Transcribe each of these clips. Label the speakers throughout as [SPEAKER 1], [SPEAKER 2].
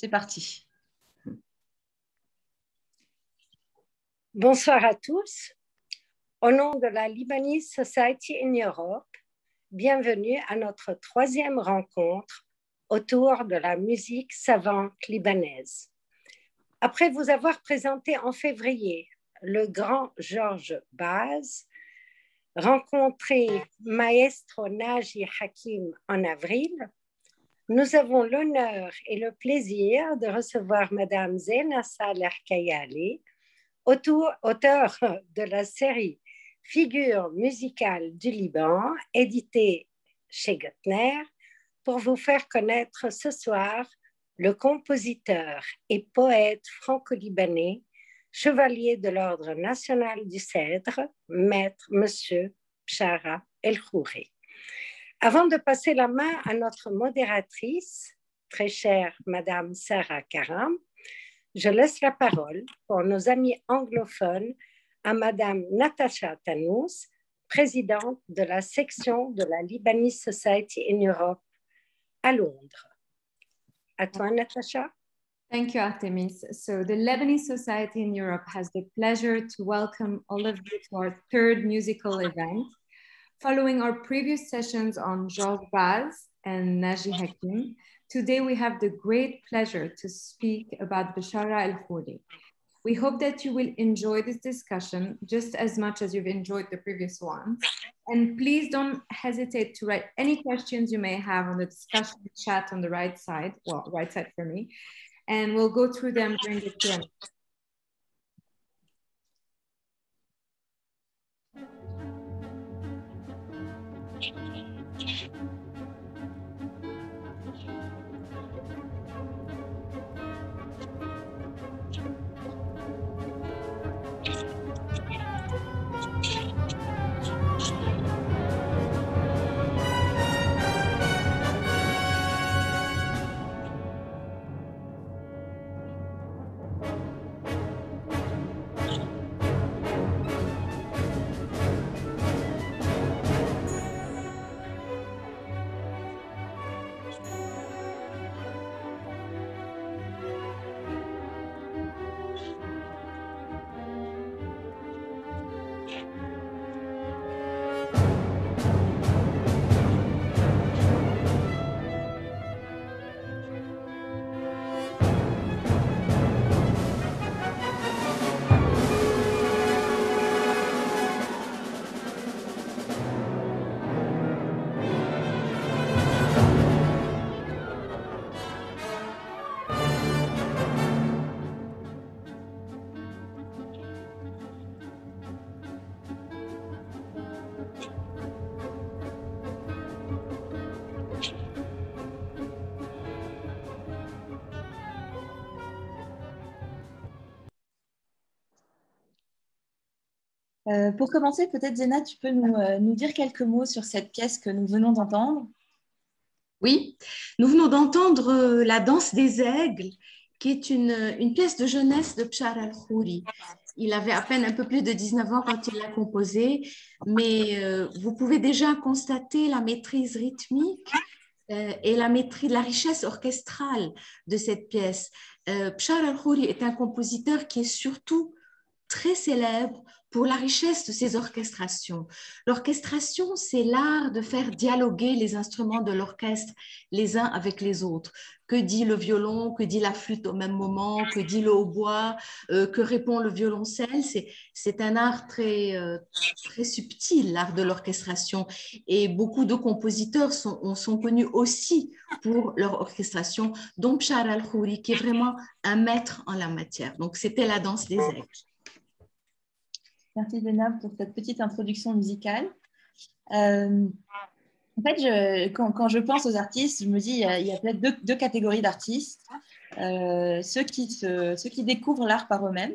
[SPEAKER 1] C'est parti.
[SPEAKER 2] Bonsoir à tous. Au nom de la Lebanese Society in Europe, bienvenue à notre troisième rencontre autour de la musique savante libanaise. Après vous avoir présenté en février le grand Georges Baz, rencontré Maestro Naji Hakim en avril, nous avons l'honneur et le plaisir de recevoir Madame Zena Saleh Kayali, auteur de la série Figures musicales du Liban, éditée chez Gottner, pour vous faire connaître ce soir le compositeur et poète franco-libanais, chevalier de l'Ordre national du Cèdre, maître Monsieur Bchara El-Khouri. Avant de passer la main à notre modératrice, très chère Madame Sarah Karam, je laisse la parole pour nos amis anglophones à Madame Natasha Tannous, présidente de la section de la Lebanese Society in Europe à Londres. À toi, Natasha.
[SPEAKER 3] Thank you, Artemis. So the Lebanese Society in Europe has the pleasure to welcome all of you to our third musical event. Following our previous sessions on Georges Baz and Naji Hakim, today we have the great pleasure to speak about Bchara El-Khouri. We hope that you will enjoy this discussion just as much as you've enjoyed the previous one. And please don't hesitate to write any questions you may have on the discussion chat on the right side, well, right side for me, and we'll go through them during the Q&A.
[SPEAKER 1] Pour commencer, peut-être Zena, tu peux nous dire quelques mots sur cette pièce que nous venons d'entendre?
[SPEAKER 4] Oui, nous venons d'entendre La danse des aigles, qui est une pièce de jeunesse de Bchara El-Khouri. Il avait à peine un peu plus de 19 ans quand il l'a composée, mais vous pouvez déjà constater la maîtrise rythmique et la richesse orchestrale de cette pièce. Bchara El-Khouri est un compositeur qui est surtout très célèbre pour la richesse de ses orchestrations. L'orchestration, c'est l'art de faire dialoguer les instruments de l'orchestre les uns avec les autres. Que dit le violon, que dit la flûte au même moment, que dit le hautbois, que répond le violoncelle. C'est un art très subtil, l'art de l'orchestration. Et beaucoup de compositeurs sont connus aussi pour leur orchestration, dont Bchara El-Khouri, qui est vraiment un maître en la matière. Donc, c'était La danse des aigles.
[SPEAKER 1] Merci Zena pour cette petite introduction musicale. En fait, quand je pense aux artistes, je me dis il y a peut-être deux catégories d'artistes. Ceux qui découvrent l'art par eux-mêmes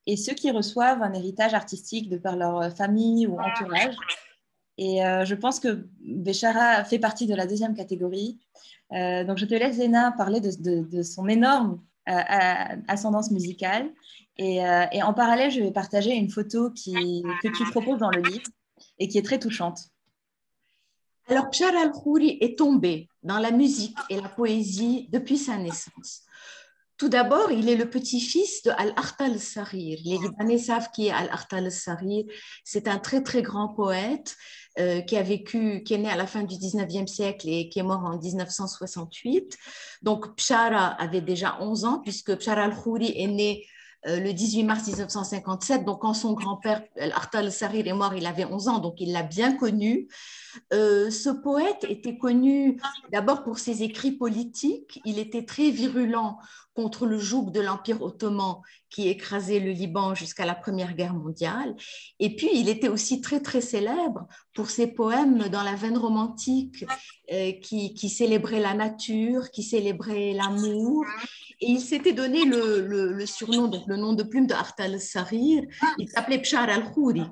[SPEAKER 1] et ceux qui reçoivent un héritage artistique de par leur famille ou entourage. Et je pense que Bchara fait partie de la deuxième catégorie. Donc je te laisse Zena parler de son énorme ascendance musicale. Et en parallèle, je vais partager une photo que tu proposes dans le livre et qui est très touchante.
[SPEAKER 4] Alors, Bchara El-Khouri est tombé dans la musique et la poésie depuis sa naissance. Tout d'abord, il est le petit-fils de Al-Akhtal al-Saghir. Les Libanais savent qui est Al-Akhtal al-Saghir. C'est un très, très grand poète qui a vécu, qui est né à la fin du 19e siècle et qui est mort en 1968. Donc, Bchara avait déjà 11 ans, puisque Bchara al-Khouri est né le 18 mars 1957. Donc, quand son grand-père, Al-Akhtal al-Saghir, est mort, il avait 11 ans, donc il l'a bien connu. Ce poète était connu d'abord pour ses écrits politiques. Il était très virulent contre le joug de l'Empire ottoman qui écrasait le Liban jusqu'à la Première Guerre mondiale. Et puis, il était aussi très, très célèbre pour ses poèmes dans la veine romantique qui célébraient la nature, qui célébraient l'amour. Et il s'était donné le surnom, donc le nom de plume de Akhtal al-Saghir. Il s'appelait Bchar al-Khouri.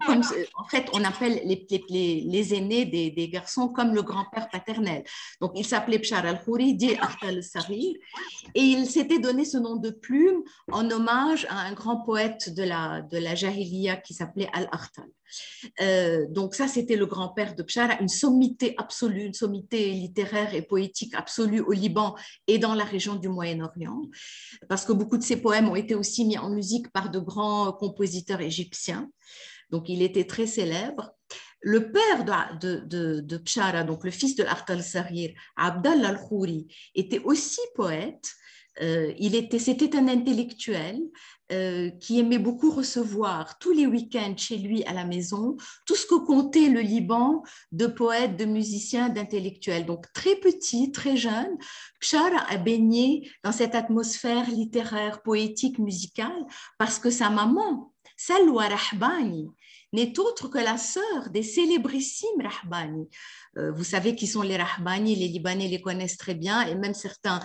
[SPEAKER 4] En fait, on appelle les aînés des garçons comme le grand-père paternel. Donc, il s'appelait Bchar al-Khouri, dit Akhtal al-Saghir. Et il s'était donné ce nom de plume en hommage à un grand poète de la Jahiliya qui s'appelait Al-Akhtal. Donc ça, c'était le grand-père de Bchara, une sommité absolue, une sommité littéraire et poétique absolue au Liban et dans la région du Moyen-Orient, parce que beaucoup de ses poèmes ont été aussi mis en musique par de grands compositeurs égyptiens. Donc il était très célèbre. Le père de Bchara, donc le fils de Akhtal al-Saghir, Abdallah al-Khouri, était aussi poète. C'était un intellectuel qui aimait beaucoup recevoir tous les week-ends chez lui à la maison tout ce que comptait le Liban de poètes, de musiciens, d'intellectuels. Donc très petit, très jeune, Bchara a baigné dans cette atmosphère littéraire, poétique, musicale parce que sa maman, Salwa Rahbani, n'est autre que la sœur des célébrissimes Rahbani. Vous savez qui sont les Rahbani, les Libanais les connaissent très bien et même certains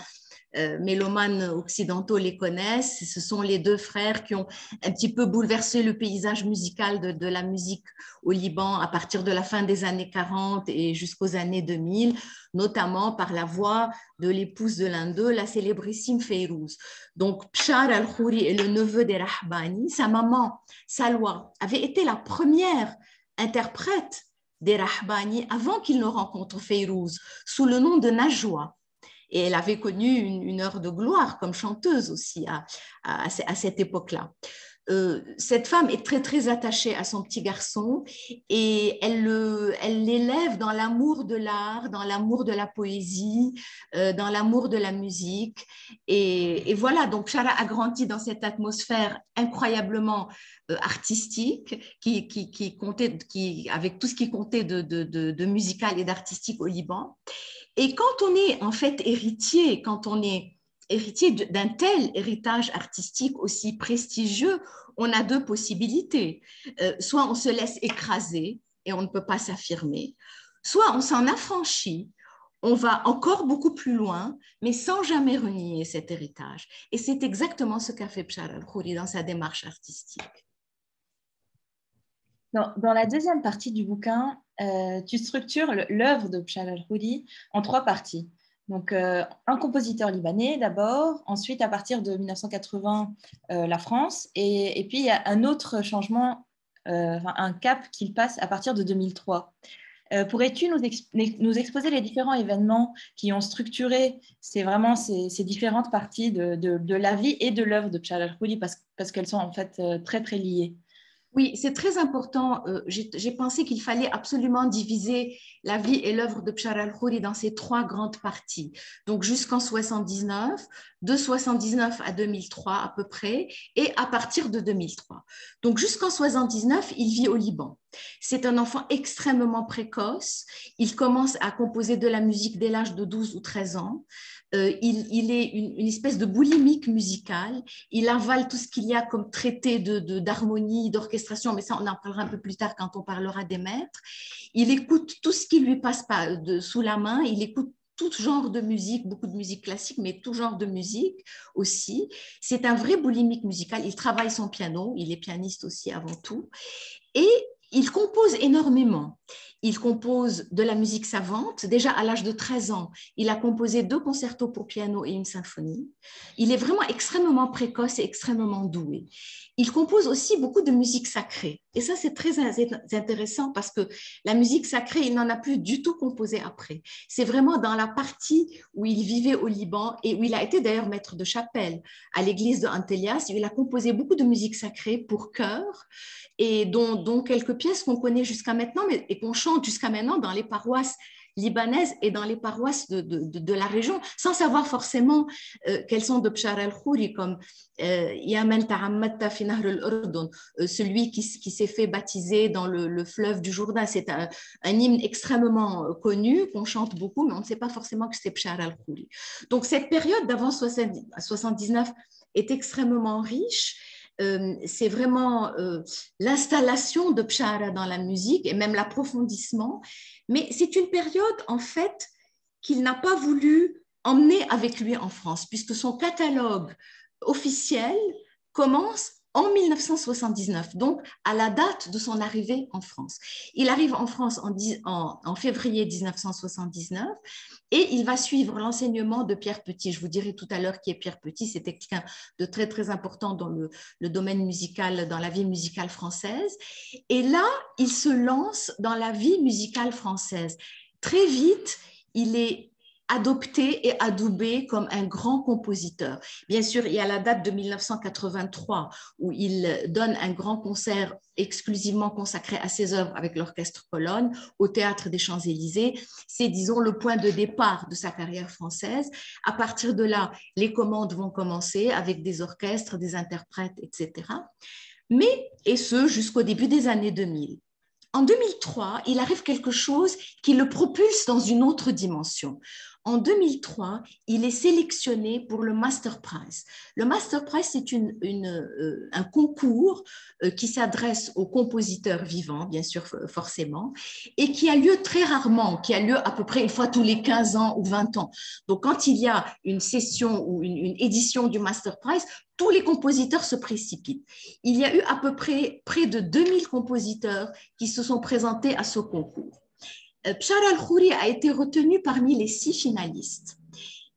[SPEAKER 4] mélomanes occidentaux les connaissent. Ce sont les deux frères qui ont un petit peu bouleversé le paysage musical de la musique au Liban à partir de la fin des années 40 et jusqu'aux années 2000, notamment par la voix de l'épouse de l'un d'eux, la célébrissime Fayrouz. Donc, Bchar al-Khouri est le neveu des Rahbani. Sa maman, Salwa, avait été la première interprète des Rahbani avant qu'il ne rencontre Fayrouz, sous le nom de Najwa. Et elle avait connu une heure de gloire comme chanteuse aussi à cette époque-là. Cette femme est très, très attachée à son petit garçon et elle l'élève dans l'amour de l'art, dans l'amour de la poésie, dans l'amour de la musique. Et voilà, donc Bchara a grandi dans cette atmosphère incroyablement artistique avec tout ce qui comptait de musical et d'artistique au Liban. Et quand on est en fait héritier, quand on est héritier d'un tel héritage artistique aussi prestigieux, on a deux possibilités. Soit on se laisse écraser et on ne peut pas s'affirmer, soit on s'en affranchit, on va encore beaucoup plus loin, mais sans jamais renier cet héritage. Et c'est exactement ce qu'a fait Bchara al-Khouri dans sa démarche artistique.
[SPEAKER 1] Dans la deuxième partie du bouquin, tu structures l'œuvre de Bchara al-Khouri en trois parties. Donc, un compositeur libanais d'abord, ensuite à partir de 1980, la France, et puis il y a un autre changement, un cap qu'il passe à partir de 2003. Pourrais-tu nous exposer les différents événements qui ont structuré ces différentes parties de la vie et de l'œuvre de Bchara al-Khouri parce qu'elles sont en fait très, très liées?
[SPEAKER 4] Oui, c'est très important. J'ai pensé qu'il fallait absolument diviser la vie et l'œuvre de Bchara al-Khouri dans ces trois grandes parties. Donc jusqu'en 79, de 79 à 2003 à peu près, et à partir de 2003. Donc jusqu'en 79, il vit au Liban. C'est un enfant extrêmement précoce. Il commence à composer de la musique dès l'âge de 12 ou 13 ans. Il est une espèce de boulimique musicale. Il avale tout ce qu'il y a comme traité d'harmonie, d'orchestration, mais ça, on en parlera un peu plus tard quand on parlera des maîtres. Il écoute tout ce qui lui passe sous la main. Il écoute tout genre de musique, beaucoup de musique classique, mais tout genre de musique aussi. C'est un vrai boulimique musical. Il travaille son piano. Il est pianiste aussi avant tout. Et il compose énormément. Il compose de la musique savante. Déjà à l'âge de 13 ans, il a composé 2 concertos pour piano et une symphonie. Il est vraiment extrêmement précoce et extrêmement doué. Il compose aussi beaucoup de musique sacrée. Et ça, c'est très intéressant parce que la musique sacrée, il n'en a plus du tout composé après. C'est vraiment dans la partie où il vivait au Liban et où il a été d'ailleurs maître de chapelle à l'église de Antelias, où il a composé beaucoup de musique sacrée pour chœur et dont quelques pièces qu'on connaît jusqu'à maintenant et qu'on chante jusqu'à maintenant dans les paroisses libanaises et dans les paroisses de la région, sans savoir forcément qu'elles sont de Bchara el-Khouri, comme Yaman Ta'ammatta fi Nahr al-Urdun, celui qui s'est fait baptiser dans le fleuve du Jourdain. C'est un hymne extrêmement connu, qu'on chante beaucoup, mais on ne sait pas forcément que c'est Bchara el-Khouri. Donc cette période d'avant 79 est extrêmement riche. C'est vraiment l'installation de Bchara dans la musique et même l'approfondissement. Mais c'est une période, en fait, qu'il n'a pas voulu emmener avec lui en France, puisque son catalogue officiel commence en 1979, donc à la date de son arrivée en France. Il arrive en France en février 1979 et il va suivre l'enseignement de Pierre Petit. Je vous dirai tout à l'heure qui est Pierre Petit, c'était quelqu'un de très, très important dans le domaine musical, dans la vie musicale française. Et là, il se lance dans la vie musicale française. Très vite, il est adopté et adoubé comme un grand compositeur. Bien sûr, il y a la date de 1983 où il donne un grand concert exclusivement consacré à ses œuvres avec l'Orchestre Colonne au Théâtre des Champs-Élysées. C'est, disons, le point de départ de sa carrière française. À partir de là, les commandes vont commencer avec des orchestres, des interprètes, etc. Mais, et ce, jusqu'au début des années 2000. En 2003, il arrive quelque chose qui le propulse dans une autre dimension. En 2003, il est sélectionné pour le Master Prize. Le Master Prize, c'est un concours qui s'adresse aux compositeurs vivants, bien sûr, forcément, et qui a lieu très rarement, qui a lieu à peu près une fois tous les 15 ans ou 20 ans. Donc, quand il y a une session ou une édition du Master Prize, tous les compositeurs se précipitent. Il y a eu à peu près de 2000 compositeurs qui se sont présentés à ce concours. Bchara el-Khouri a été retenu parmi les 6 finalistes.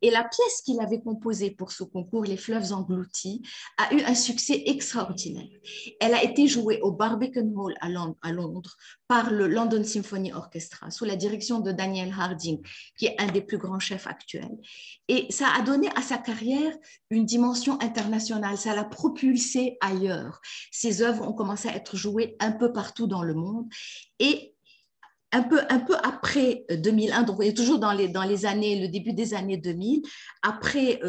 [SPEAKER 4] Et la pièce qu'il avait composée pour ce concours, Les Fleuves Engloutis, a eu un succès extraordinaire. Elle a été jouée au Barbican Hall à Londres par le London Symphony Orchestra sous la direction de Daniel Harding, qui est un des plus grands chefs actuels. Et ça a donné à sa carrière une dimension internationale, ça l'a propulsé ailleurs. Ses œuvres ont commencé à être jouées un peu partout dans le monde. Et un peu après 2001, donc on est toujours dans les années, le début des années 2000, après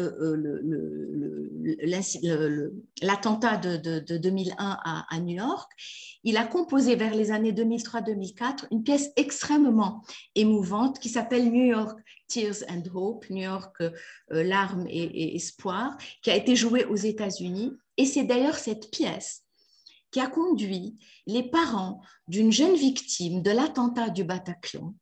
[SPEAKER 4] l'attentat de 2001 à New York, il a composé vers les années 2003-2004 une pièce extrêmement émouvante qui s'appelle New York Tears and Hope, New York larmes et espoir, qui a été jouée aux États-Unis. Et c'est d'ailleurs cette pièce qui a conduit les parents d'une jeune victime de l'attentat du Bataclan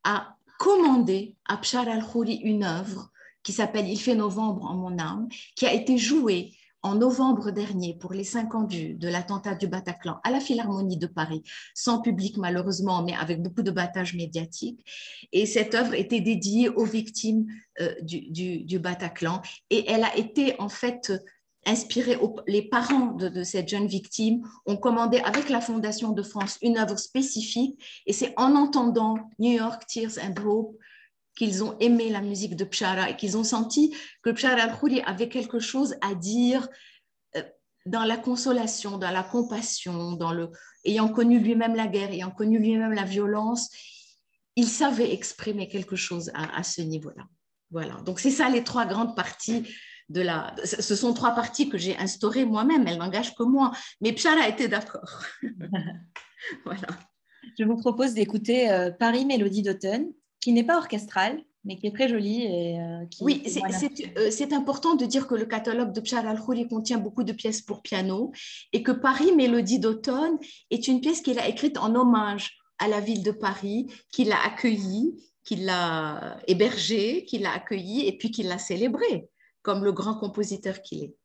[SPEAKER 4] à commander à Bchara el-Khouri une œuvre qui s'appelle « Il fait novembre en mon âme », qui a été jouée en novembre dernier pour les 5 ans de l'attentat du Bataclan à la Philharmonie de Paris, sans public malheureusement, mais avec beaucoup de battage médiatique. Et cette œuvre était dédiée aux victimes du Bataclan. Et elle a été en fait inspiré, les parents de cette jeune victime ont commandé avec la Fondation de France une œuvre spécifique et c'est en entendant New York Tears and Hope qu'ils ont aimé la musique de Bchara et qu'ils ont senti que Bchara el-Khouri avait quelque chose à dire dans la consolation, dans la compassion, ayant connu lui-même la guerre, ayant connu lui-même la violence, il savait exprimer quelque chose à ce niveau-là. Voilà, donc c'est ça les 3 grandes parties. Ce sont 3 parties que j'ai instaurées moi-même, elles n'engagent que moi, mais Bchara était d'accord. Voilà.
[SPEAKER 1] Je vous propose d'écouter Paris Mélodie d'automne, qui n'est pas orchestrale, mais qui est très jolie.
[SPEAKER 4] Oui, c'est important de dire que le catalogue de Bchara el-Khouri contient beaucoup de pièces pour piano et que Paris Mélodie d'automne est une pièce qu'il a écrite en hommage à la ville de Paris, qui l'a accueillie, qui l'a hébergée, qui l'a accueillie et puis qui l'a célébrée comme le grand compositeur qu'il est.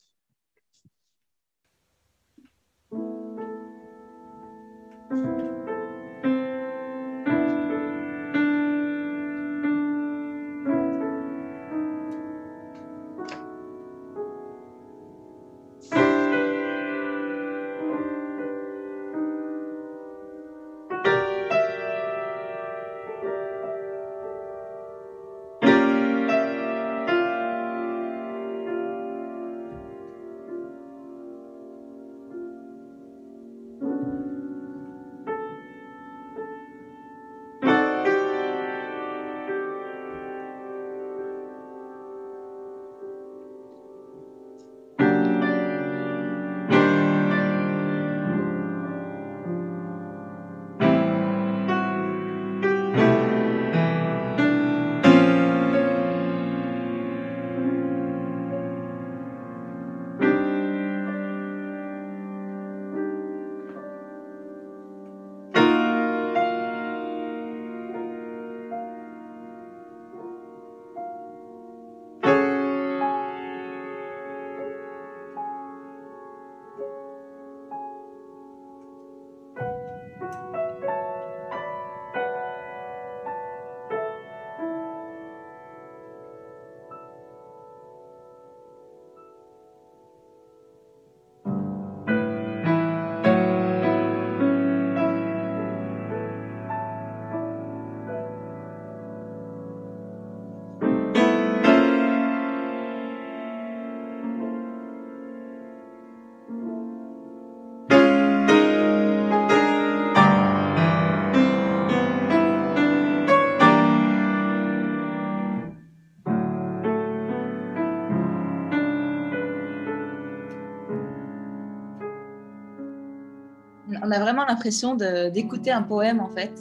[SPEAKER 1] on a vraiment l'impression d'écouter un poème, en fait.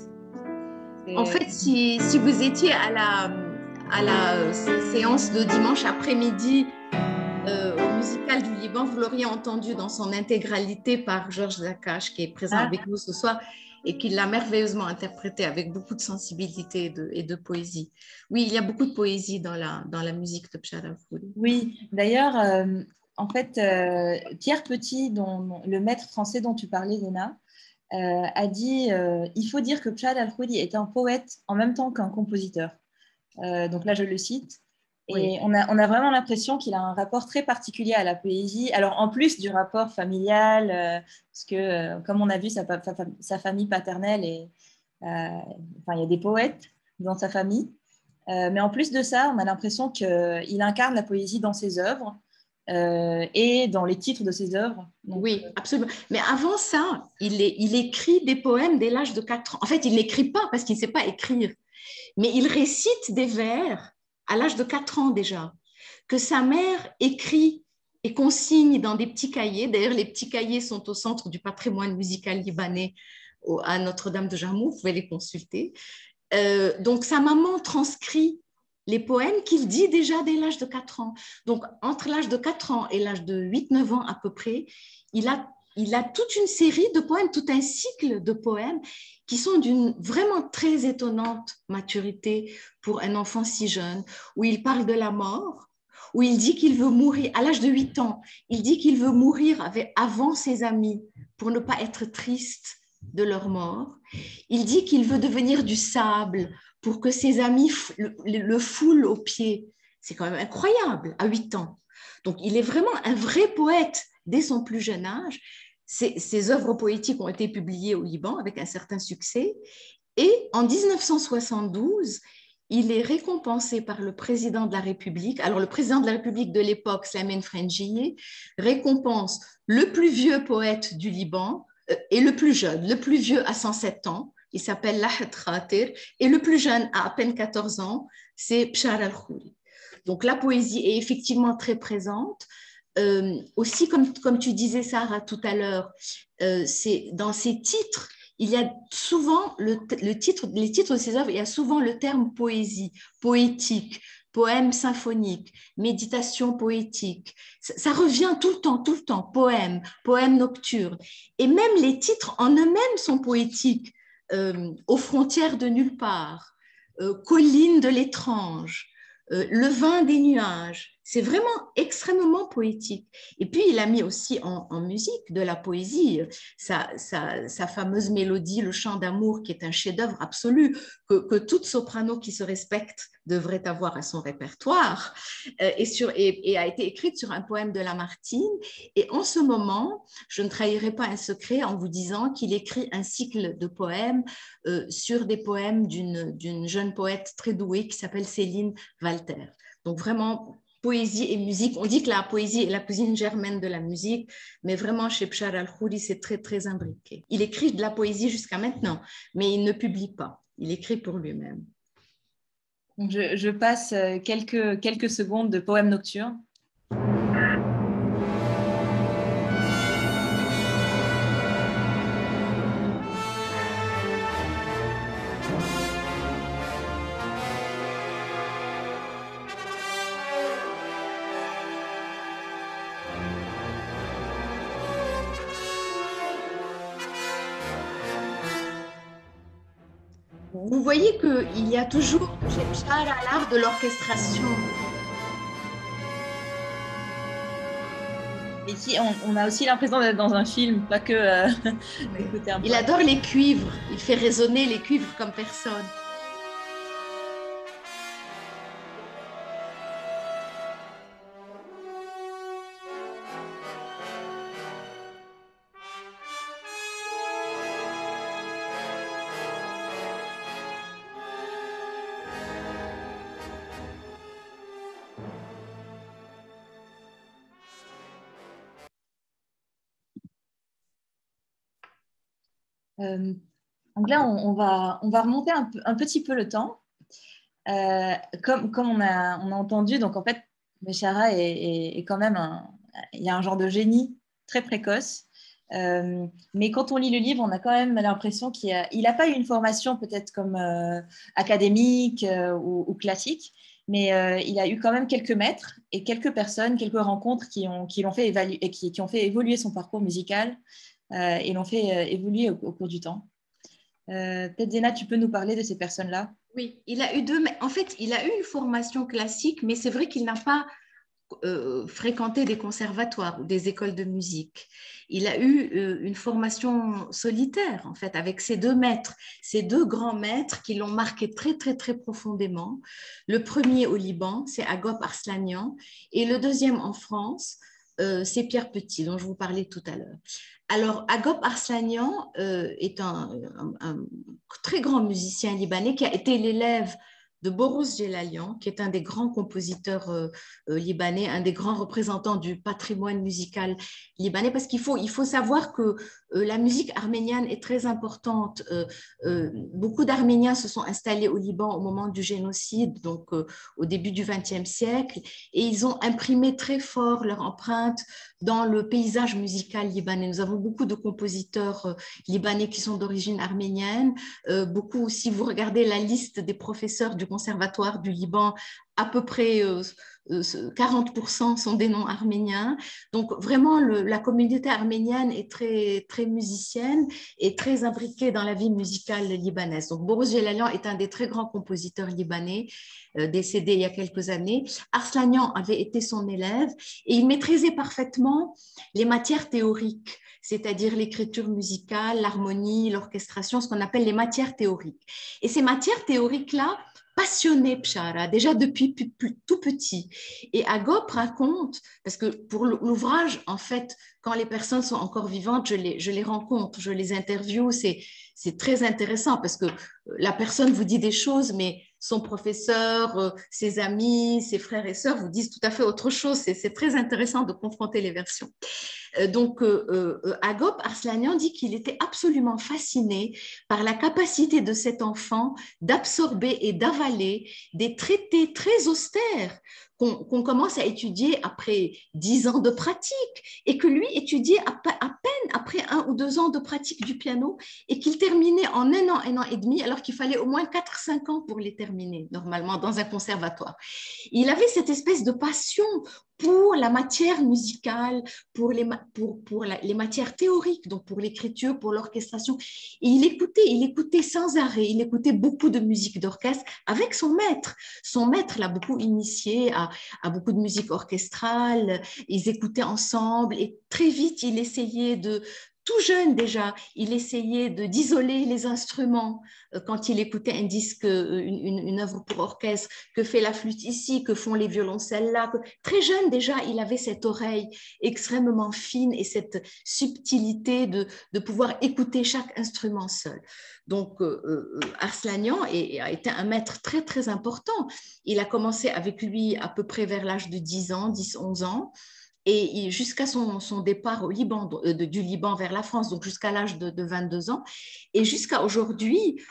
[SPEAKER 4] En fait, si vous étiez à la séance de dimanche après-midi au musical du Liban, vous l'auriez entendu dans son intégralité par Georges Zakache, qui est présent avec nous ce soir et qui l'a merveilleusement interprété avec beaucoup de sensibilité et de poésie. Oui, il y a beaucoup de poésie dans la musique de Bchara El-Khoury.
[SPEAKER 1] Oui, d'ailleurs, en fait, Pierre Petit, le maître français dont tu parlais, Léna, a dit il faut dire que Bchara El-Khoury est un poète en même temps qu'un compositeur. Donc là, je le cite. Et oui. on a vraiment l'impression qu'il a un rapport très particulier à la poésie. Alors, en plus du rapport familial, parce que, comme on a vu, sa famille paternelle, il y a des poètes dans sa famille. Mais en plus de ça, on a l'impression qu'il incarne la poésie dans ses œuvres et dans les titres de ses œuvres.
[SPEAKER 4] Donc, oui, absolument. Mais avant ça, il écrit des poèmes dès l'âge de 4 ans. En fait, il n'écrit pas parce qu'il ne sait pas écrire. Mais il récite des vers à l'âge de 4 ans déjà, que sa mère écrit et consigne dans des petits cahiers. D'ailleurs, les petits cahiers sont au centre du patrimoine musical libanais à Notre-Dame de Jarmouk, vous pouvez les consulter. Donc, sa maman transcrit les poèmes qu'il dit déjà dès l'âge de 4 ans. Donc, entre l'âge de 4 ans et l'âge de 8-9 ans à peu près, il a toute une série de poèmes, tout un cycle de poèmes qui sont d'une vraiment très étonnante maturité pour un enfant si jeune, où il parle de la mort, où il dit qu'il veut mourir, à l'âge de 8 ans, il dit qu'il veut mourir avant ses amis pour ne pas être triste de leur mort. Il dit qu'il veut devenir du sable pour que ses amis le foulent aux pieds. C'est quand même incroyable, à 8 ans. Donc, il est vraiment un vrai poète dès son plus jeune âge. Ses œuvres poétiques ont été publiées au Liban avec un certain succès. Et en 1972, il est récompensé par le président de la République. Alors, le président de la République de l'époque, Slimane Frenjie, récompense le plus vieux poète du Liban et le plus jeune. Le plus vieux a 107 ans, il s'appelle Lahed Khatir, et le plus jeune a à peine 14 ans, c'est Bchara El-Khoury. Donc, la poésie est effectivement très présente. Aussi, comme tu disais, Sarah, tout à l'heure, dans ces titres, il y a souvent les titres de ces œuvres, il y a souvent le terme poésie, poétique, poème symphonique, méditation poétique. Ça revient tout le temps, poème, poème nocturne. Et même les titres en eux-mêmes sont poétiques. Aux frontières de nulle part, collines de l'étrange, le vin des nuages. C'est vraiment extrêmement poétique. Et puis, il a mis aussi en musique de la poésie, sa fameuse mélodie, le chant d'amour, qui est un chef-d'œuvre absolu, que toute soprano qui se respecte devrait avoir à son répertoire, et a été écrite sur un poème de Lamartine. Et en ce moment, je ne trahirai pas un secret en vous disant qu'il écrit un cycle de poèmes sur des poèmes d'une jeune poète très douée qui s'appelle Céline Walter. Donc vraiment, poésie et musique. On dit que la poésie est la cousine germaine de la musique, mais vraiment, chez Bchara El-Khoury, c'est très, très imbriqué. Il écrit de la poésie jusqu'à maintenant, mais il ne publie pas. Il écrit pour lui-même.
[SPEAKER 1] Donc je passe quelques secondes de poème nocturne.
[SPEAKER 4] Vous voyez qu'il y a toujours chez Bchara l'art de l'orchestration.
[SPEAKER 1] Ici, on a aussi l'impression d'être dans un film, pas que d'écouter un peu.
[SPEAKER 4] Il adore les cuivres, il fait résonner les cuivres comme personne.
[SPEAKER 1] Donc là, on va remonter un petit peu le temps. Comme on a entendu, donc en fait, Bchara est quand même il y a un genre de génie très précoce. Mais quand on lit le livre, on a quand même l'impression qu'il n'a pas eu une formation peut-être comme académique ou classique, mais il a eu quand même quelques maîtres et quelques personnes, quelques rencontres qui l'ont fait évaluer, et qui ont fait évoluer son parcours musical et l'ont fait évoluer au cours du temps. Peut-être Zéna, tu peux nous parler de ces personnes-là?
[SPEAKER 4] Oui, il a eu en fait, il a eu une formation classique, mais c'est vrai qu'il n'a pas fréquenté des conservatoires ou des écoles de musique. Il a eu une formation solitaire, en fait, avec ses deux maîtres, ces deux grands maîtres qui l'ont marqué très, très, très profondément. Le premier au Liban, c'est Agop Arslanian, et le deuxième en France, c'est Pierre Petit, dont je vous parlais tout à l'heure. Alors, Agop Arslanian est un très grand musicien libanais qui a été l'élève de Borouss Djelalian, qui est un des grands compositeurs libanais, un des grands représentants du patrimoine musical libanais, parce qu'il faut savoir que la musique arménienne est très importante. Beaucoup d'Arméniens se sont installés au Liban au moment du génocide, donc au début du XXe siècle, et ils ont imprimé très fort leur empreinte dans le paysage musical libanais. Nous avons beaucoup de compositeurs libanais qui sont d'origine arménienne, beaucoup, si vous regardez la liste des professeurs du conservatoire du Liban, à peu près 40% sont des noms arméniens. Donc vraiment, la communauté arménienne est très, très musicienne et très imbriquée dans la vie musicale libanaise. Donc Borouss Djelalian est un des très grands compositeurs libanais, décédé il y a quelques années. Arslanian avait été son élève et il maîtrisait parfaitement les matières théoriques, c'est-à-dire l'écriture musicale, l'harmonie, l'orchestration, ce qu'on appelle les matières théoriques. Et ces matières théoriques-là passionnaient Bchara, déjà depuis tout petit. Et Agop raconte, parce que pour l'ouvrage, en fait, quand les personnes sont encore vivantes, je les rencontre, je les interviewe, c'est très intéressant parce que la personne vous dit des choses, mais son professeur, ses amis, ses frères et sœurs vous disent tout à fait autre chose. C'est très intéressant de confronter les versions. Donc, Agop Arslanian dit qu'il était absolument fasciné par la capacité de cet enfant d'absorber et d'avaler des traités très austères qu'on commence à étudier après 10 ans de pratique et que lui étudiait à peine après 1 ou 2 ans de pratique du piano et qu'il terminait en un an et demi alors qu'il fallait au moins 4-5 ans pour les terminer normalement dans un conservatoire. Il avait cette espèce de passion pour la matière musicale, pour les matières théoriques, donc pour l'écriture, pour l'orchestration. Et il écoutait sans arrêt, il écoutait beaucoup de musique d'orchestre avec son maître. Son maître l'a beaucoup initié à beaucoup de musique orchestrale, ils écoutaient ensemble et très vite, il essayait tout jeune déjà, il essayait d'isoler les instruments quand il écoutait un disque, une œuvre pour orchestre, que fait la flûte ici, que font les violoncelles là. Très jeune déjà, il avait cette oreille extrêmement fine et cette subtilité de pouvoir écouter chaque instrument seul. Donc, Arslanian a été un maître très, très important. Il a commencé avec lui à peu près vers l'âge de 10-11 ans. Et jusqu'à son départ au Liban, du Liban vers la France, donc jusqu'à l'âge de 22 ans. Et jusqu'à aujourd'hui,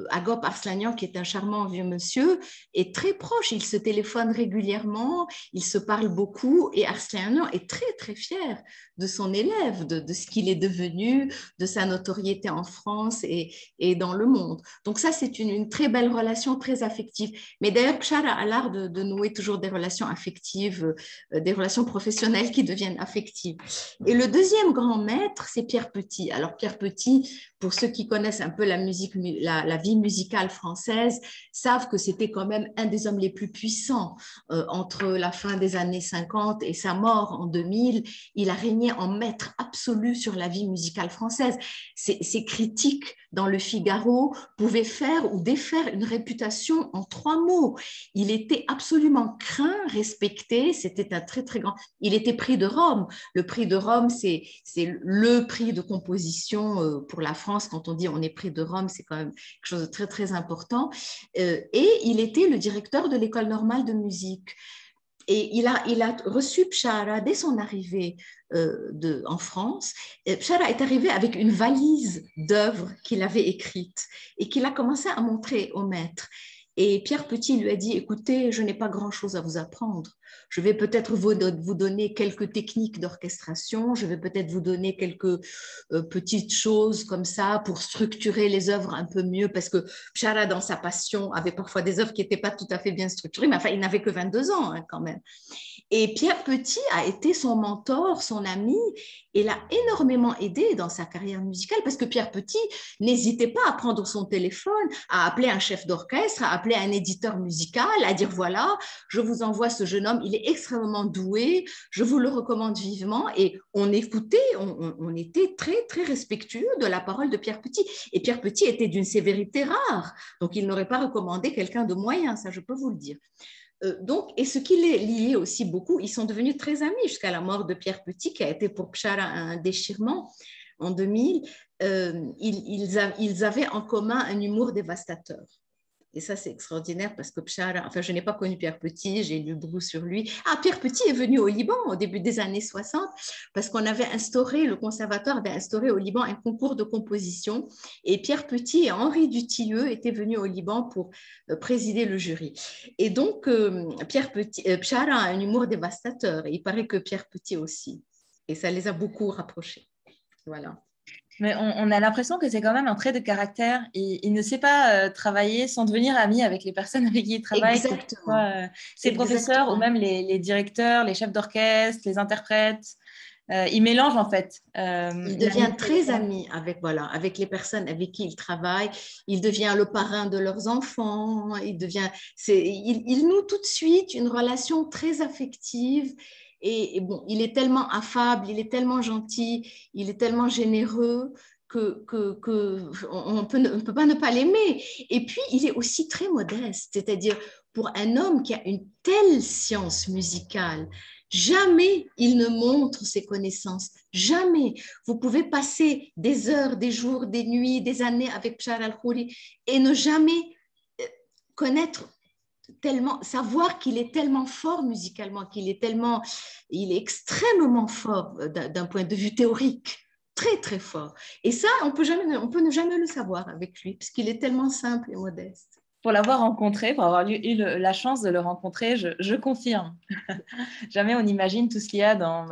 [SPEAKER 4] Agop Arslanian, qui est un charmant vieux monsieur, est très proche. Il se téléphone régulièrement, il se parle beaucoup. Et Arslanian est très, très fier de son élève, de ce qu'il est devenu, de sa notoriété en France et dans le monde. Donc ça, c'est une très belle relation, très affective. Mais d'ailleurs, Bchara a l'art de nouer toujours des relations affectives, des relations professionnelles qui deviennent affectives. Et le deuxième grand maître, c'est Pierre Petit. Alors Pierre Petit, pour ceux qui connaissent un peu la vie musicale française, savent que c'était quand même un des hommes les plus puissants. Entre la fin des années 50 et sa mort en 2000, il a régné en maître absolu sur la vie musicale française. Ses critiques dans le Figaro pouvaient faire ou défaire une réputation en 3 mots. Il était absolument craint, respecté, c'était un très très grand... Il était prix de Rome. Le prix de Rome, c'est le prix de composition pour la France. Quand on dit on est prix de Rome, c'est quand même quelque chose de très très important. Et il était le directeur de l'école normale de musique. Et il a reçu Bchara dès son arrivée en France. Bchara est arrivé avec une valise d'œuvres qu'il avait écrites et qu'il a commencé à montrer au maître. Et Pierre Petit lui a dit, écoutez, je n'ai pas grand-chose à vous apprendre. Je vais peut-être vous donner quelques techniques d'orchestration, je vais peut-être vous donner quelques petites choses comme ça pour structurer les œuvres un peu mieux, parce que Pchara, dans sa passion, avait parfois des œuvres qui n'étaient pas tout à fait bien structurées, mais enfin, il n'avait que 22 ans quand même. Et Pierre Petit a été son mentor, son ami, et l'a énormément aidé dans sa carrière musicale, parce que Pierre Petit n'hésitait pas à prendre son téléphone, à appeler un chef d'orchestre, à appeler un éditeur musical, à dire voilà, je vous envoie ce jeune homme, il est extrêmement doué, je vous le recommande vivement. Et on écoutait, on était très, très respectueux de la parole de Pierre Petit. Et Pierre Petit était d'une sévérité rare, donc il n'aurait pas recommandé quelqu'un de moyen, ça je peux vous le dire. Donc, et ce qui les liait aussi beaucoup, ils sont devenus très amis jusqu'à la mort de Pierre Petit, qui a été pour Pchara un déchirement en 2000. Ils avaient en commun un humour dévastateur. Et ça, c'est extraordinaire parce que Pchara, enfin, je n'ai pas connu Pierre Petit, j'ai lu beaucoup sur lui. Ah, Pierre Petit est venu au Liban au début des années 60 parce qu'on avait instauré, le conservatoire avait instauré au Liban un concours de composition et Pierre Petit et Henri Dutilleux étaient venus au Liban pour présider le jury. Et donc, Pchara a un humour dévastateur et il paraît que Pierre Petit aussi. Et ça les a beaucoup rapprochés. Voilà.
[SPEAKER 1] Mais on a l'impression que c'est quand même un trait de caractère. Il ne sait pas travailler sans devenir ami avec les personnes avec qui il travaille.
[SPEAKER 4] Exactement.
[SPEAKER 1] Ses professeurs ou même les directeurs, les chefs d'orchestre, les interprètes. Il mélange en fait.
[SPEAKER 4] Il devient très ami avec les personnes avec qui il travaille. Il devient le parrain de leurs enfants. Il noue tout de suite une relation très affective. Et bon, il est tellement affable, il est tellement gentil, il est tellement généreux on ne peut pas ne pas l'aimer. Et puis, il est aussi très modeste, c'est-à-dire pour un homme qui a une telle science musicale, jamais il ne montre ses connaissances, jamais. Vous pouvez passer des heures, des jours, des nuits, des années avec Pchara al-Khouri et ne jamais connaître savoir qu'il est tellement fort musicalement, il est extrêmement fort d'un point de vue théorique, très très fort. Et ça, on peut ne jamais le savoir avec lui, parce qu'il est tellement simple et modeste.
[SPEAKER 1] Pour l'avoir rencontré, pour avoir eu la chance de le rencontrer, je confirme. Jamais on imagine tout ce qu'il y a dans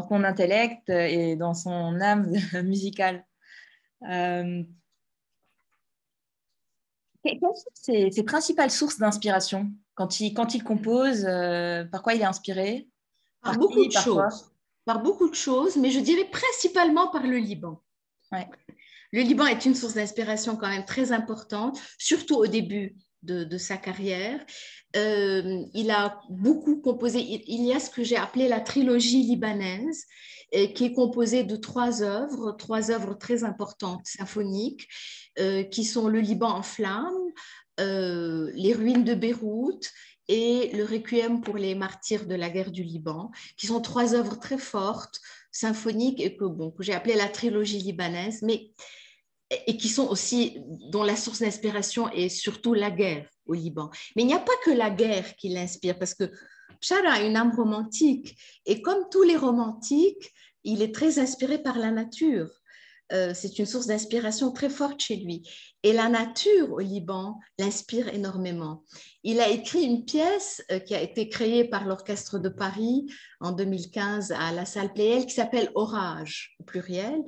[SPEAKER 1] son intellect et dans son âme musicale. Quelles sont ses principales sources d'inspiration quand il compose? Par quoi il est inspiré?
[SPEAKER 4] Par beaucoup de choses, mais je dirais principalement par le Liban.
[SPEAKER 1] Ouais.
[SPEAKER 4] Le Liban est une source d'inspiration quand même très importante, surtout au début de sa carrière. Il a beaucoup composé. Il y a ce que j'ai appelé la trilogie libanaise, qui est composée de trois œuvres très importantes, symphoniques, qui sont Le Liban en flammes, Les ruines de Beyrouth et Le Requiem pour les martyrs de la guerre du Liban, qui sont trois œuvres très fortes, symphoniques, et que j'ai appelé la trilogie libanaise, et qui sont aussi, dont la source d'inspiration est surtout la guerre au Liban. Mais il n'y a pas que la guerre qui l'inspire, parce que Pchara a une âme romantique, et comme tous les romantiques, il est très inspiré par la nature. C'est une source d'inspiration très forte chez lui. Et la nature au Liban l'inspire énormément. Il a écrit une pièce qui a été créée par l'Orchestre de Paris en 2015 à la salle Pleyel, qui s'appelle Orage, au pluriel.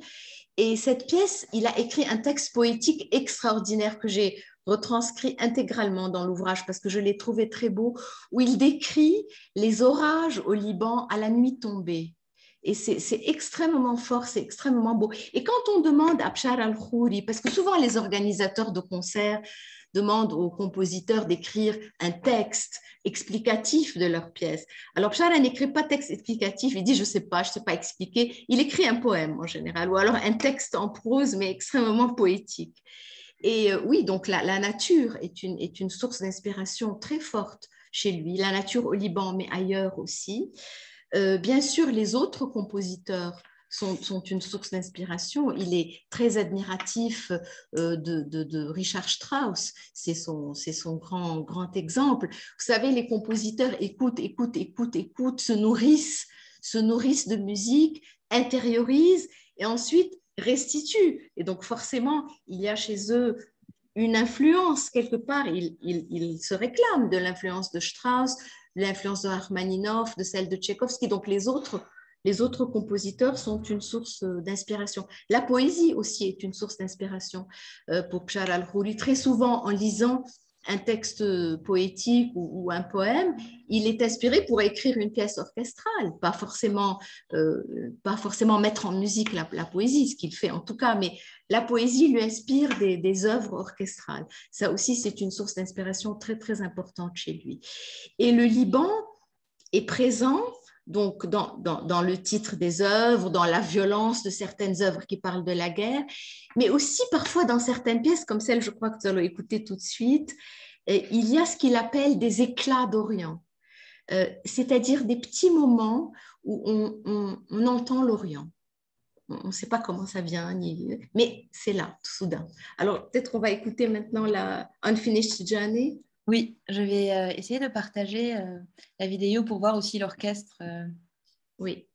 [SPEAKER 4] Et cette pièce, il a écrit un texte poétique extraordinaire que j'ai retranscrit intégralement dans l'ouvrage parce que je l'ai trouvé très beau, où il décrit les orages au Liban à la nuit tombée. Et c'est extrêmement fort, c'est extrêmement beau. Et quand on demande à Pchara al-Khouri, parce que souvent les organisateurs de concerts demandent aux compositeurs d'écrire un texte explicatif de leur pièce. Alors Pchara n'écrit pas texte explicatif, il dit je sais pas expliquer. Il écrit un poème en général, ou alors un texte en prose, mais extrêmement poétique. Et oui, donc la nature est une source d'inspiration très forte chez lui, la nature au Liban, mais ailleurs aussi. Bien sûr, les autres compositeurs sont une source d'inspiration. Il est très admiratif de Richard Strauss, c'est son grand exemple. Vous savez, les compositeurs écoutent, se nourrissent de musique, intériorisent et ensuite restituent. Et donc forcément, il y a chez eux une influence quelque part. Il se réclame de l'influence de Strauss, de l'influence de Rachmaninoff, de celle de Tchaïkovski. Donc les autres compositeurs sont une source d'inspiration. La poésie aussi est une source d'inspiration pour Bchara al-Khoury. Très souvent, en lisant un texte poétique ou un poème, il est inspiré pour écrire une pièce orchestrale, pas forcément mettre en musique la poésie, ce qu'il fait en tout cas, mais la poésie lui inspire des œuvres orchestrales. Ça aussi, c'est une source d'inspiration très, très importante chez lui. Et le Liban est présent donc dans le titre des œuvres, dans la violence de certaines œuvres qui parlent de la guerre, mais aussi parfois dans certaines pièces, comme celle, je crois que nous allons écouter tout de suite, il y a ce qu'il appelle des éclats d'Orient, c'est-à-dire des petits moments où on entend l'Orient. On ne sait pas comment ça vient, mais c'est là, tout soudain. Alors, peut-être qu'on va écouter maintenant la Unfinished Journey.
[SPEAKER 1] Oui, je vais essayer de partager la vidéo pour voir aussi l'orchestre.
[SPEAKER 4] Oui.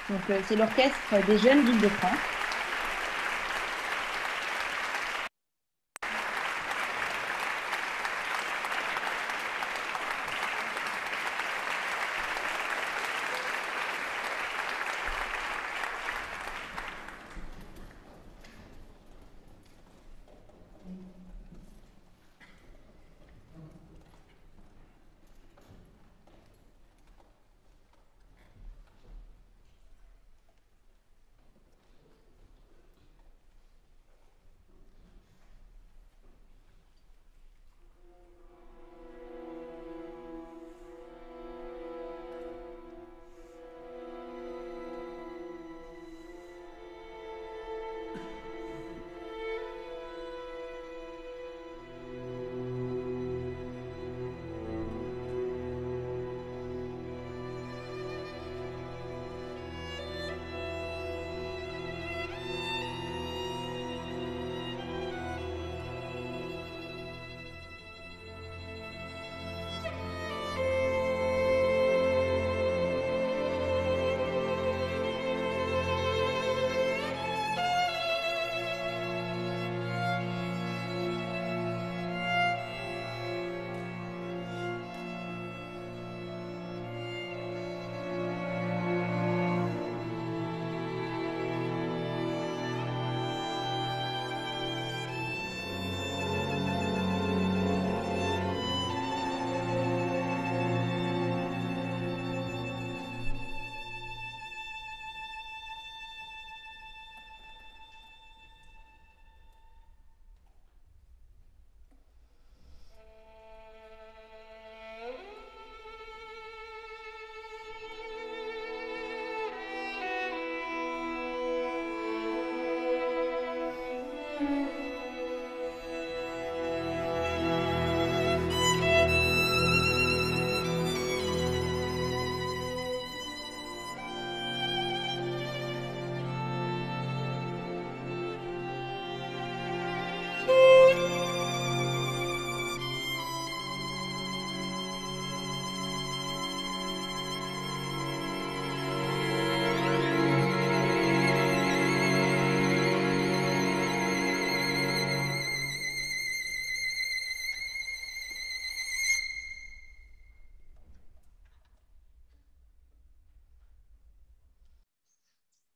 [SPEAKER 1] Donc, c'est l'orchestre des Jeunes Villes de France.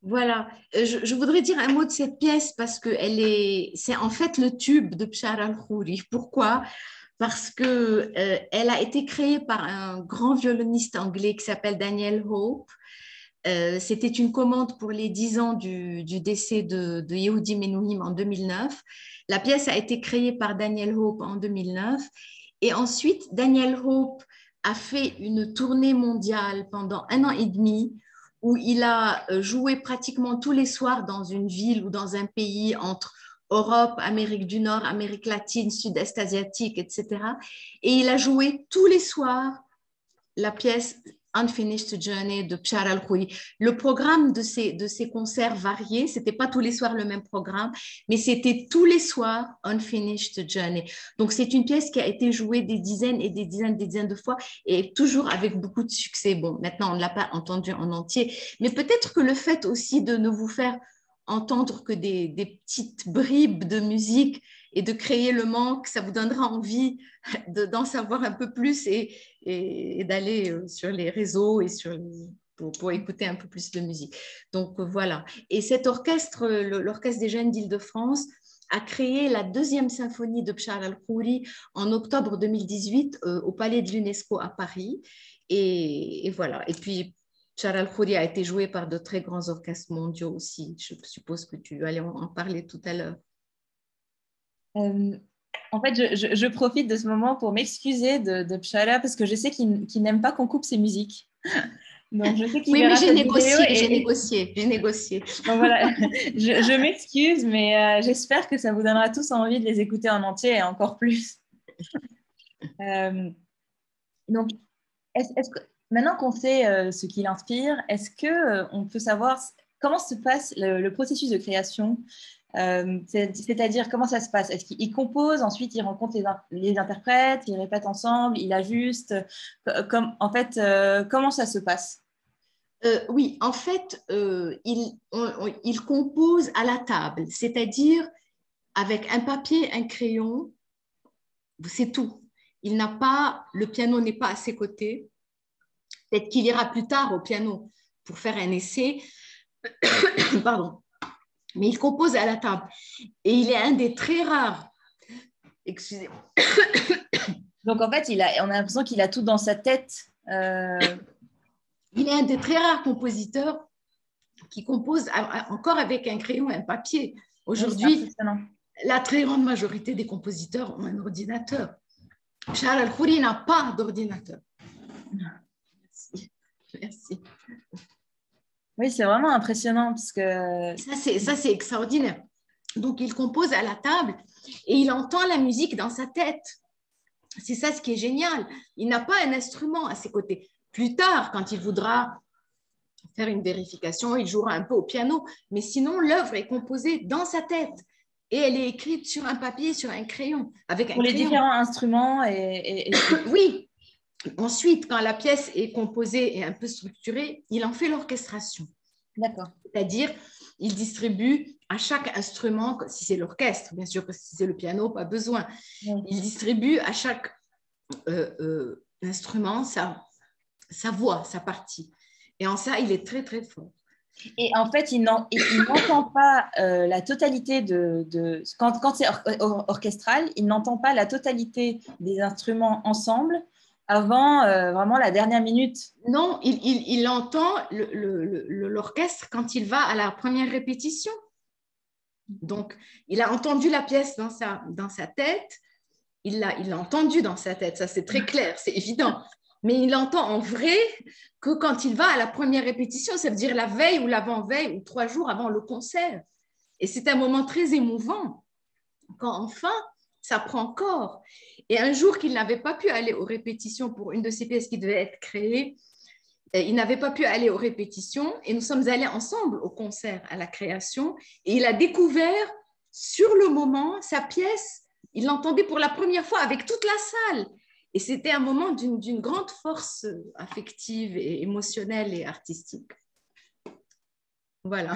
[SPEAKER 4] Voilà, je voudrais dire un mot de cette pièce parce que c'est en fait le tube de Bchara al-Khoury. Pourquoi? Parce que elle a été créée par un grand violoniste anglais qui s'appelle Daniel Hope. C'était une commande pour les 10 ans du décès de Yehudi Menuhin en 2009. La pièce a été créée par Daniel Hope en 2009. Et ensuite, Daniel Hope a fait une tournée mondiale pendant 1 an et demi où il a joué pratiquement tous les soirs dans une ville ou dans un pays entre Europe, Amérique du Nord, Amérique latine, Sud-Est asiatique, etc. Et il a joué tous les soirs la pièce Unfinished Journey de Bchara El-Khoury. Le programme de ces concerts variés, c'était pas tous les soirs le même programme, mais c'était tous les soirs Unfinished Journey. Donc, c'est une pièce qui a été jouée des dizaines et des dizaines de fois et toujours avec beaucoup de succès. Bon, maintenant, on ne l'a pas entendu en entier, mais peut-être que le fait aussi de ne vous faire entendre que des petites bribes de musique et de créer le manque, ça vous donnera envie d'en savoir un peu plus et d'aller sur les réseaux et pour écouter un peu plus de musique. Donc voilà. Et cet orchestre, l'Orchestre des Jeunes d'Île-de-France, a créé la deuxième symphonie de Bchara El-Khoury en octobre 2018 au Palais de l'UNESCO à Paris. Et voilà. Et puis, Bchara El-Khoury a été joué par de très grands orchestres mondiaux aussi. Je suppose que tu allais en parler tout à l'heure.
[SPEAKER 1] En fait, je profite de ce moment pour m'excuser de Bchara parce que je sais qu'il n'aime pas qu'on coupe ses musiques. Donc, je sais qu'il verra cette vidéo.
[SPEAKER 4] J'ai négocié.
[SPEAKER 1] Donc, voilà, je m'excuse, mais j'espère que ça vous donnera tous envie de les écouter en entier et encore plus. Donc, est-ce que, maintenant qu'on sait ce qui l'inspire, est-ce qu'on peut savoir comment se passe le processus de création? C'est-à-dire, comment ça se passe? Est-ce qu'il compose, ensuite il rencontre les interprètes, il répète ensemble, il ajuste? En fait, comment ça se passe?
[SPEAKER 4] Oui, en fait, il compose à la table, c'est-à-dire avec un papier, un crayon, c'est tout. Le piano n'est pas à ses côtés. Peut-être qu'il ira plus tard au piano pour faire un essai. Pardon. Mais il compose à la table. Et il est un des très rares. Excusez-moi.
[SPEAKER 1] Donc, en fait, on a l'impression qu'il a tout dans sa tête.
[SPEAKER 4] Il est un des très rares compositeurs qui compose encore avec un crayon et un papier. Aujourd'hui, la très grande majorité des compositeurs ont un ordinateur. Bchara El-Khoury n'a pas d'ordinateur. Merci.
[SPEAKER 1] Oui, c'est vraiment impressionnant parce que…
[SPEAKER 4] Ça, c'est extraordinaire. Donc, il compose à la table et il entend la musique dans sa tête. C'est ça ce qui est génial. Il n'a pas un instrument à ses côtés. Plus tard, quand il voudra faire une vérification, il jouera un peu au piano. Mais sinon, l'œuvre est composée dans sa tête et elle est écrite sur un papier, sur un crayon.
[SPEAKER 1] Pour les différents instruments
[SPEAKER 4] Oui. Ensuite, quand la pièce est composée et un peu structurée, il en fait l'orchestration.
[SPEAKER 1] D'accord.
[SPEAKER 4] C'est-à-dire, il distribue à chaque instrument, si c'est l'orchestre, bien sûr, parce que si c'est le piano, pas besoin. Oui. Il distribue à chaque instrument sa voix, sa partie. Et en ça, il est très, très fort.
[SPEAKER 1] Et en fait, il n'entend pas la totalité quand c'est orchestral, il n'entend pas la totalité des instruments ensemble avant vraiment la dernière minute.
[SPEAKER 4] Non, il entend l'orchestre quand il va à la première répétition. Donc, il a entendu la pièce dans sa tête, il l'a entendu dans sa tête, ça c'est très clair, c'est évident. Mais il entend en vrai que quand il va à la première répétition, ça veut dire la veille ou l'avant-veille ou 3 jours avant le concert. Et c'est un moment très émouvant quand enfin ça prend corps. Et un jour qu'il n'avait pas pu aller aux répétitions pour une de ces pièces qui devait être créée, il n'avait pas pu aller aux répétitions et nous sommes allés ensemble au concert, à la création, et il a découvert sur le moment sa pièce, il l'entendait pour la première fois avec toute la salle. Et c'était un moment d'une grande force affective et émotionnelle et artistique. Voilà.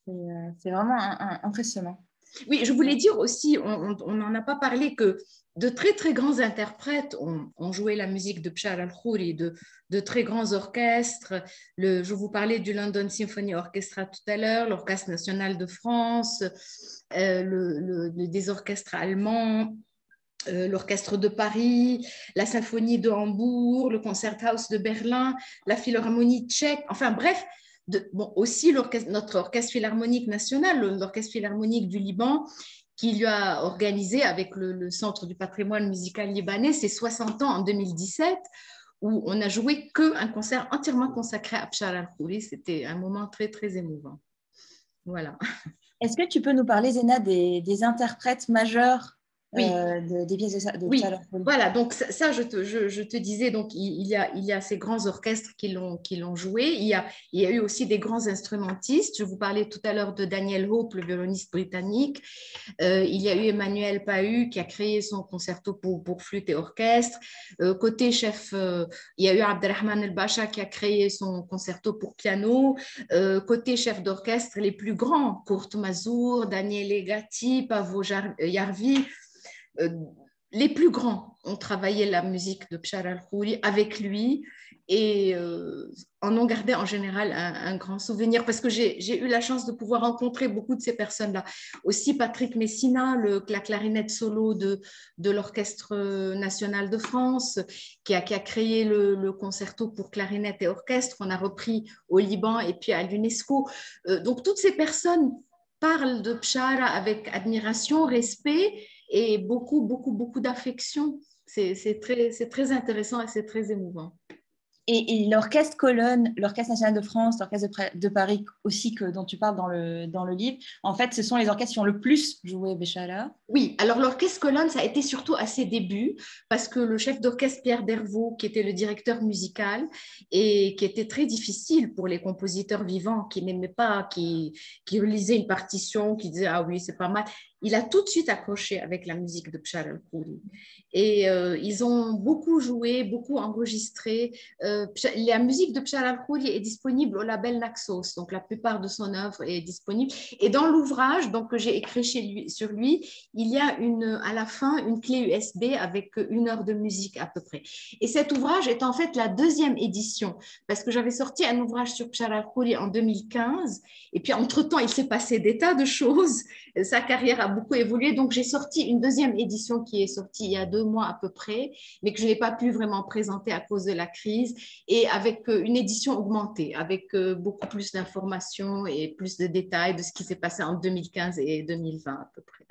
[SPEAKER 1] C'est vraiment impressionnant.
[SPEAKER 4] Oui, je voulais dire aussi, on n'en a pas parlé, que de très, très grands interprètes ont joué la musique de Bchara El-Khoury, de très grands orchestres. Je vous parlais du London Symphony Orchestra tout à l'heure, l'Orchestre national de France, des orchestres allemands, l'Orchestre de Paris, la Symphonie de Hambourg, le Concerthaus de Berlin, la Philharmonie tchèque, enfin bref, aussi notre orchestre philharmonique national, l'orchestre philharmonique du Liban, qui lui a organisé avec le Centre du patrimoine musical libanais ses 60 ans en 2017, où on a joué qu'un concert entièrement consacré à Bchara El-Khoury. C'était un moment très, très émouvant. Voilà.
[SPEAKER 1] Est-ce que tu peux nous parler, Zena, des interprètes majeurs des pièces de
[SPEAKER 4] Oui,
[SPEAKER 1] Charles Aznavour.
[SPEAKER 4] voilà, donc ça je te disais, donc il y a ces grands orchestres qui l'ont joué, il y a eu aussi des grands instrumentistes, je vous parlais tout à l'heure de Daniel Hope, le violoniste britannique, il y a eu Emmanuel Pahu qui a créé son concerto pour flûte et orchestre, côté chef, il y a eu Abdelrahman El-Bacha qui a créé son concerto pour piano, côté chef d'orchestre, les plus grands, Kurt Masur, Daniel Legati, Pavo Jarvi, les plus grands ont travaillé la musique de Bchara el-Khoury avec lui et en ont gardé en général un grand souvenir parce que j'ai eu la chance de pouvoir rencontrer beaucoup de ces personnes-là. Aussi Patrick Messina, la clarinette solo de l'Orchestre national de France, qui a créé le concerto pour clarinette et orchestre, qu'on a repris au Liban et puis à l'UNESCO. Donc toutes ces personnes parlent de Bchara avec admiration, respect et beaucoup d'affection. C'est très intéressant et c'est très émouvant.
[SPEAKER 1] Et l'orchestre colonne, l'Orchestre national de France, l'Orchestre de Paris aussi, dont tu parles dans le livre, en fait, ce sont les orchestres qui ont le plus joué Béchala.
[SPEAKER 4] Oui, alors l'orchestre colonne, ça a été surtout à ses débuts, parce que le chef d'orchestre Pierre Dervaux, qui était le directeur musical, et qui était très difficile pour les compositeurs vivants, qui n'aimaient pas, qui relisaient une partition, qui disaient « Ah oui, c'est pas mal », il a tout de suite accroché avec la musique de Bchara el-Khoury. Et ils ont beaucoup joué, beaucoup enregistré. La musique de Bchara el-Khoury est disponible au label Naxos, donc la plupart de son œuvre est disponible. Et dans l'ouvrage que j'ai écrit sur lui, il y a à la fin une clé USB avec 1 heure de musique à peu près. Et cet ouvrage est en fait la 2e édition, parce que j'avais sorti un ouvrage sur Bchara el-Khoury en 2015, et puis entre-temps, il s'est passé des tas de choses. Sa carrière a beaucoup évolué, donc j'ai sorti une 2e édition qui est sortie il y a 2 mois à peu près, mais que je n'ai pas pu vraiment présenter à cause de la crise, et avec une édition augmentée, avec beaucoup plus d'informations et plus de détails de ce qui s'est passé en 2015 et 2020 à peu près.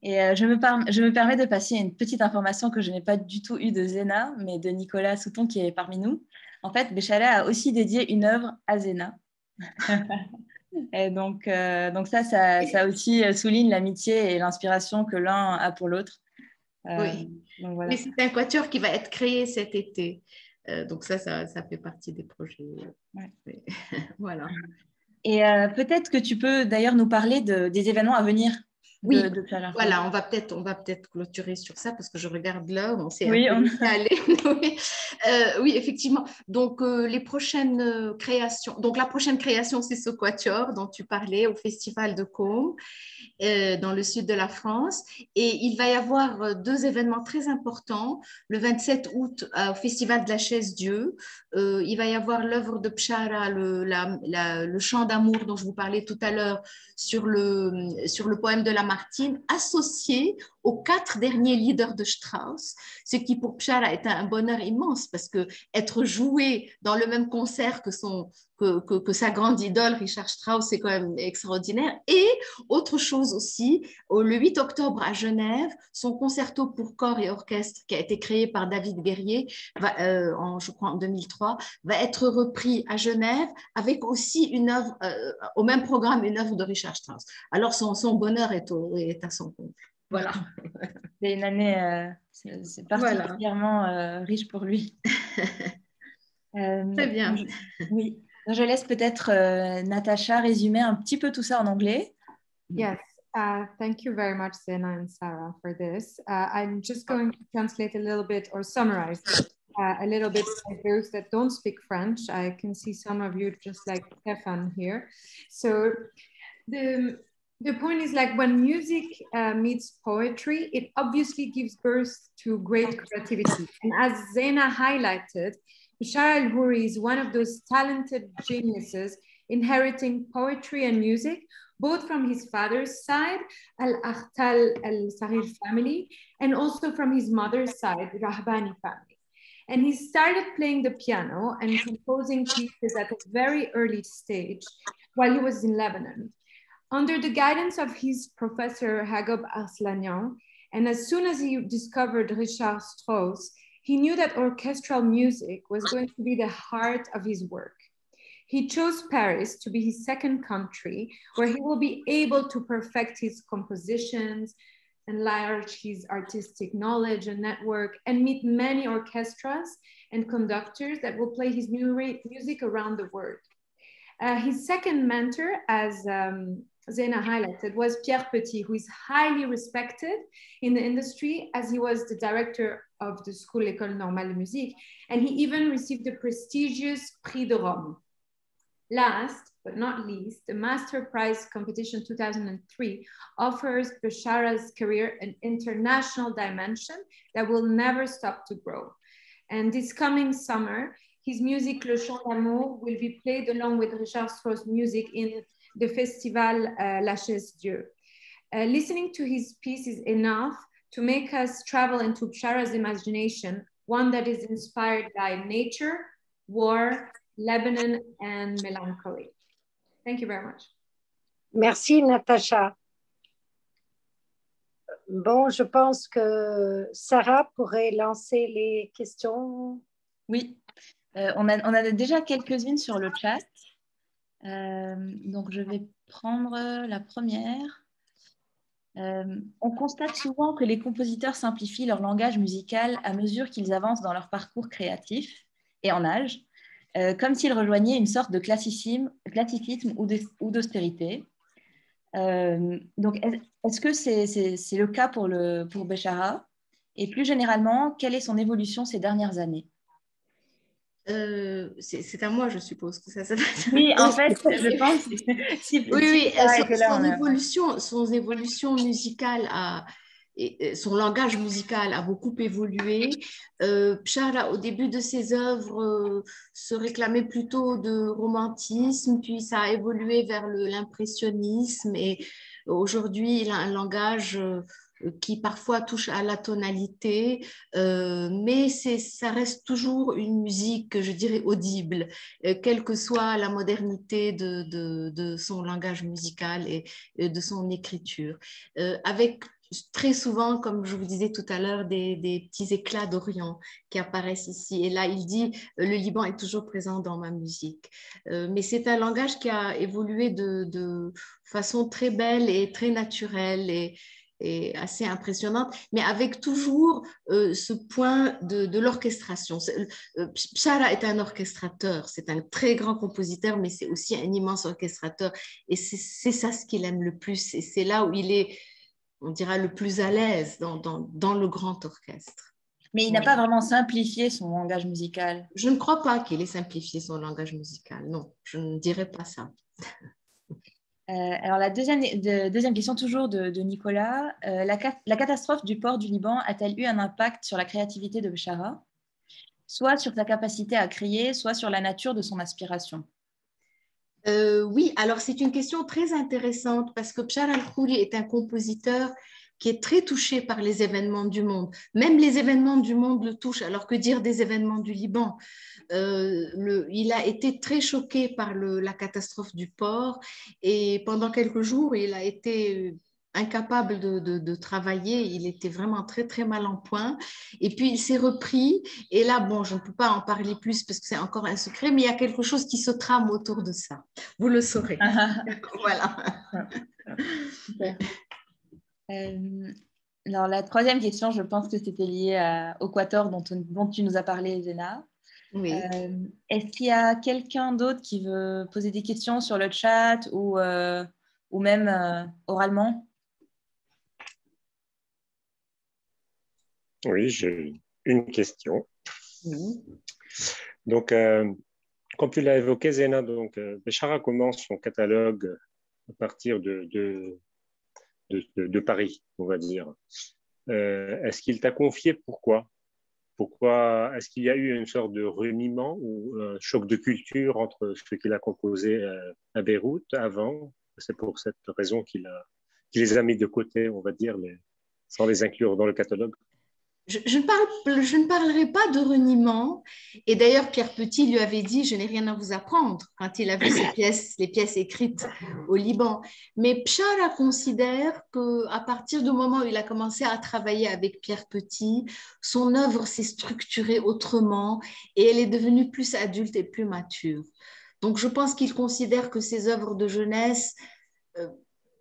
[SPEAKER 1] Et je me permets de passer une petite information que je n'ai pas du tout eue de Zena, mais de Nicolas Souton qui est parmi nous. En fait, Béchala a aussi dédié une œuvre à Zena. Et donc ça aussi souligne l'amitié et l'inspiration que l'un a pour l'autre.
[SPEAKER 4] Oui,
[SPEAKER 1] donc voilà.
[SPEAKER 4] Mais c'est un quatuor qui va être créé cet été. Donc ça fait partie des projets.
[SPEAKER 1] Ouais.
[SPEAKER 4] Voilà.
[SPEAKER 1] Et peut-être que tu peux d'ailleurs nous parler des événements à venir.
[SPEAKER 4] Oui,
[SPEAKER 1] de
[SPEAKER 4] voilà, on va peut-être clôturer sur ça parce que je regarde l'heure, on s'est
[SPEAKER 1] oui,
[SPEAKER 4] un peu laissé aller. Oui, effectivement. Donc, les prochaines créations. Donc, la prochaine création, c'est ce quatuor dont tu parlais au Festival de Côme, dans le sud de la France. Et il va y avoir 2 événements très importants. Le 27 août, au Festival de la Chaise-Dieu, il va y avoir l'œuvre de Bchara, le chant d'amour dont je vous parlais tout à l'heure, sur le poème de Lamartine, associé aux 4 derniers leaders de Strauss, ce qui pour Bchara est un bonheur immense parce que être joué dans le même concert que sa grande idole Richard Strauss, c'est quand même extraordinaire. Et autre chose aussi, le 8 octobre à Genève, son concerto pour corps et orchestre qui a été créé par David Berrier, je crois en 2003, va être repris à Genève avec aussi une œuvre, au même programme, une œuvre de Richard Strauss. Alors son bonheur est à son compte. Voilà.
[SPEAKER 1] C'est une année, c'est particulièrement riche pour lui.
[SPEAKER 4] Très bien.
[SPEAKER 1] Oui. Je laisse peut-être Natacha résumer un petit peu tout ça en anglais.
[SPEAKER 3] Yes, thank you very much, Zena and Sarah, for this. I'm just going to translate a little bit or summarize a little bit for those that don't speak French. I can see some of you just like Stefan here. So the point is like when music meets poetry, it obviously gives birth to great creativity. And as Zena highlighted, Bchara el-Khoury is one of those talented geniuses inheriting poetry and music, both from his father's side, Al-Akhtal al-Saghir family, and also from his mother's side, Rahbani family. And he started playing the piano and composing pieces at a very early stage while he was in Lebanon. Under the guidance of his professor, Hagop Arslanian, and as soon as he discovered Richard Strauss, he knew that orchestral music was going to be the heart of his work. He chose Paris to be his second country, where he will be able to perfect his compositions, enlarge his artistic knowledge and network, and meet many orchestras and conductors that will play his music around the world. His second mentor, as Zena highlighted, was Pierre Petit, who is highly respected in the industry as he was the director of the school École Normale de Musique, and he even received the prestigious Prix de Rome. Last but not least, the Master Prize Competition 2003 offers Bechara's career an international dimension that will never stop to grow. And this coming summer, his music Le Chant d'Amour will be played along with Richard Strauss music in the Festival La Chaise Dieu. Listening to his piece is enough to make us travel into Bechara's imagination, one that is inspired by nature, war, Lebanon, and melancholy. Thank you very much.
[SPEAKER 2] Merci, Natacha. Bon, je pense que Sarah pourrait lancer les questions.
[SPEAKER 1] Oui, on a déjà quelques-unes sur le chat. Donc, je vais prendre la première. On constate souvent que les compositeurs simplifient leur langage musical à mesure qu'ils avancent dans leur parcours créatif et en âge, comme s'ils rejoignaient une sorte de classicisme ou d'austérité. Donc, est-ce que c'est le cas pour Bechara? Et plus généralement, quelle est son évolution ces dernières années?
[SPEAKER 4] C'est à moi, je suppose que ça.
[SPEAKER 1] Oui, en fait, je pense.
[SPEAKER 4] Son évolution musicale son langage musical a beaucoup évolué. Bechara, au début de ses œuvres, se réclamait plutôt de romantisme, puis ça a évolué vers l'impressionnisme, et aujourd'hui, il a un langage qui parfois touche à la tonalité, mais ça reste toujours une musique, je dirais, audible, quelle que soit la modernité de son langage musical et de son écriture. Avec très souvent, comme je vous disais tout à l'heure, des petits éclats d'Orient qui apparaissent ici. Et là, il dit « le Liban est toujours présent dans ma musique ». Mais c'est un langage qui a évolué de façon très belle et très naturelle et assez impressionnante, mais avec toujours ce point de l'orchestration. Bechara est un orchestrateur, c'est un très grand compositeur, mais c'est aussi un immense orchestrateur. Et c'est ça ce qu'il aime le plus. Et c'est là où il est, on dira, le plus à l'aise dans le grand orchestre.
[SPEAKER 1] Mais il n'a pas vraiment simplifié son langage musical.
[SPEAKER 4] Je ne crois pas qu'il ait simplifié son langage musical. Non, je ne dirais pas ça.
[SPEAKER 1] Alors, la deuxième question, toujours de Nicolas. La catastrophe du port du Liban a-t-elle eu un impact sur la créativité de Bechara, soit sur sa capacité à créer, soit sur la nature de son aspiration?
[SPEAKER 4] Oui, alors c'est une question très intéressante parce que Bechara el-Khoury est un compositeur qui est très touché par les événements du monde. Même les événements du monde le touchent, alors que dire des événements du Liban? Il a été très choqué par la catastrophe du port et pendant quelques jours, il a été incapable de travailler. Il était vraiment très, très mal en point. Et puis, il s'est repris. Et là, bon, je ne peux pas en parler plus parce que c'est encore un secret, mais il y a quelque chose qui se trame autour de ça. Vous le saurez. Voilà.
[SPEAKER 1] Alors, la troisième question, je pense que c'était lié au Quator dont tu nous as parlé, Zena.
[SPEAKER 4] Oui.
[SPEAKER 1] Est-ce qu'il y a quelqu'un d'autre qui veut poser des questions sur le chat ou même oralement?
[SPEAKER 5] Oui, j'ai une question.
[SPEAKER 1] Oui.
[SPEAKER 5] Donc, comme tu l'as évoqué, Zena, donc, Bechara commence son catalogue à partir de Paris, on va dire. Est-ce qu'il t'a confié pourquoi? Pourquoi est-ce qu'il y a eu une sorte de reniement ou un choc de culture entre ce qu'il a composé à Beyrouth avant? C'est pour cette raison qu'il les a mis de côté, on va dire, sans les inclure dans le catalogue.
[SPEAKER 4] Je ne parlerai pas de reniement. Et d'ailleurs, Pierre Petit lui avait dit « je n'ai rien à vous apprendre » quand il a vu les pièces écrites au Liban. Mais Bechara considère qu'à partir du moment où il a commencé à travailler avec Pierre Petit, son œuvre s'est structurée autrement et elle est devenue plus adulte et plus mature. Donc, je pense qu'il considère que ses œuvres de jeunesse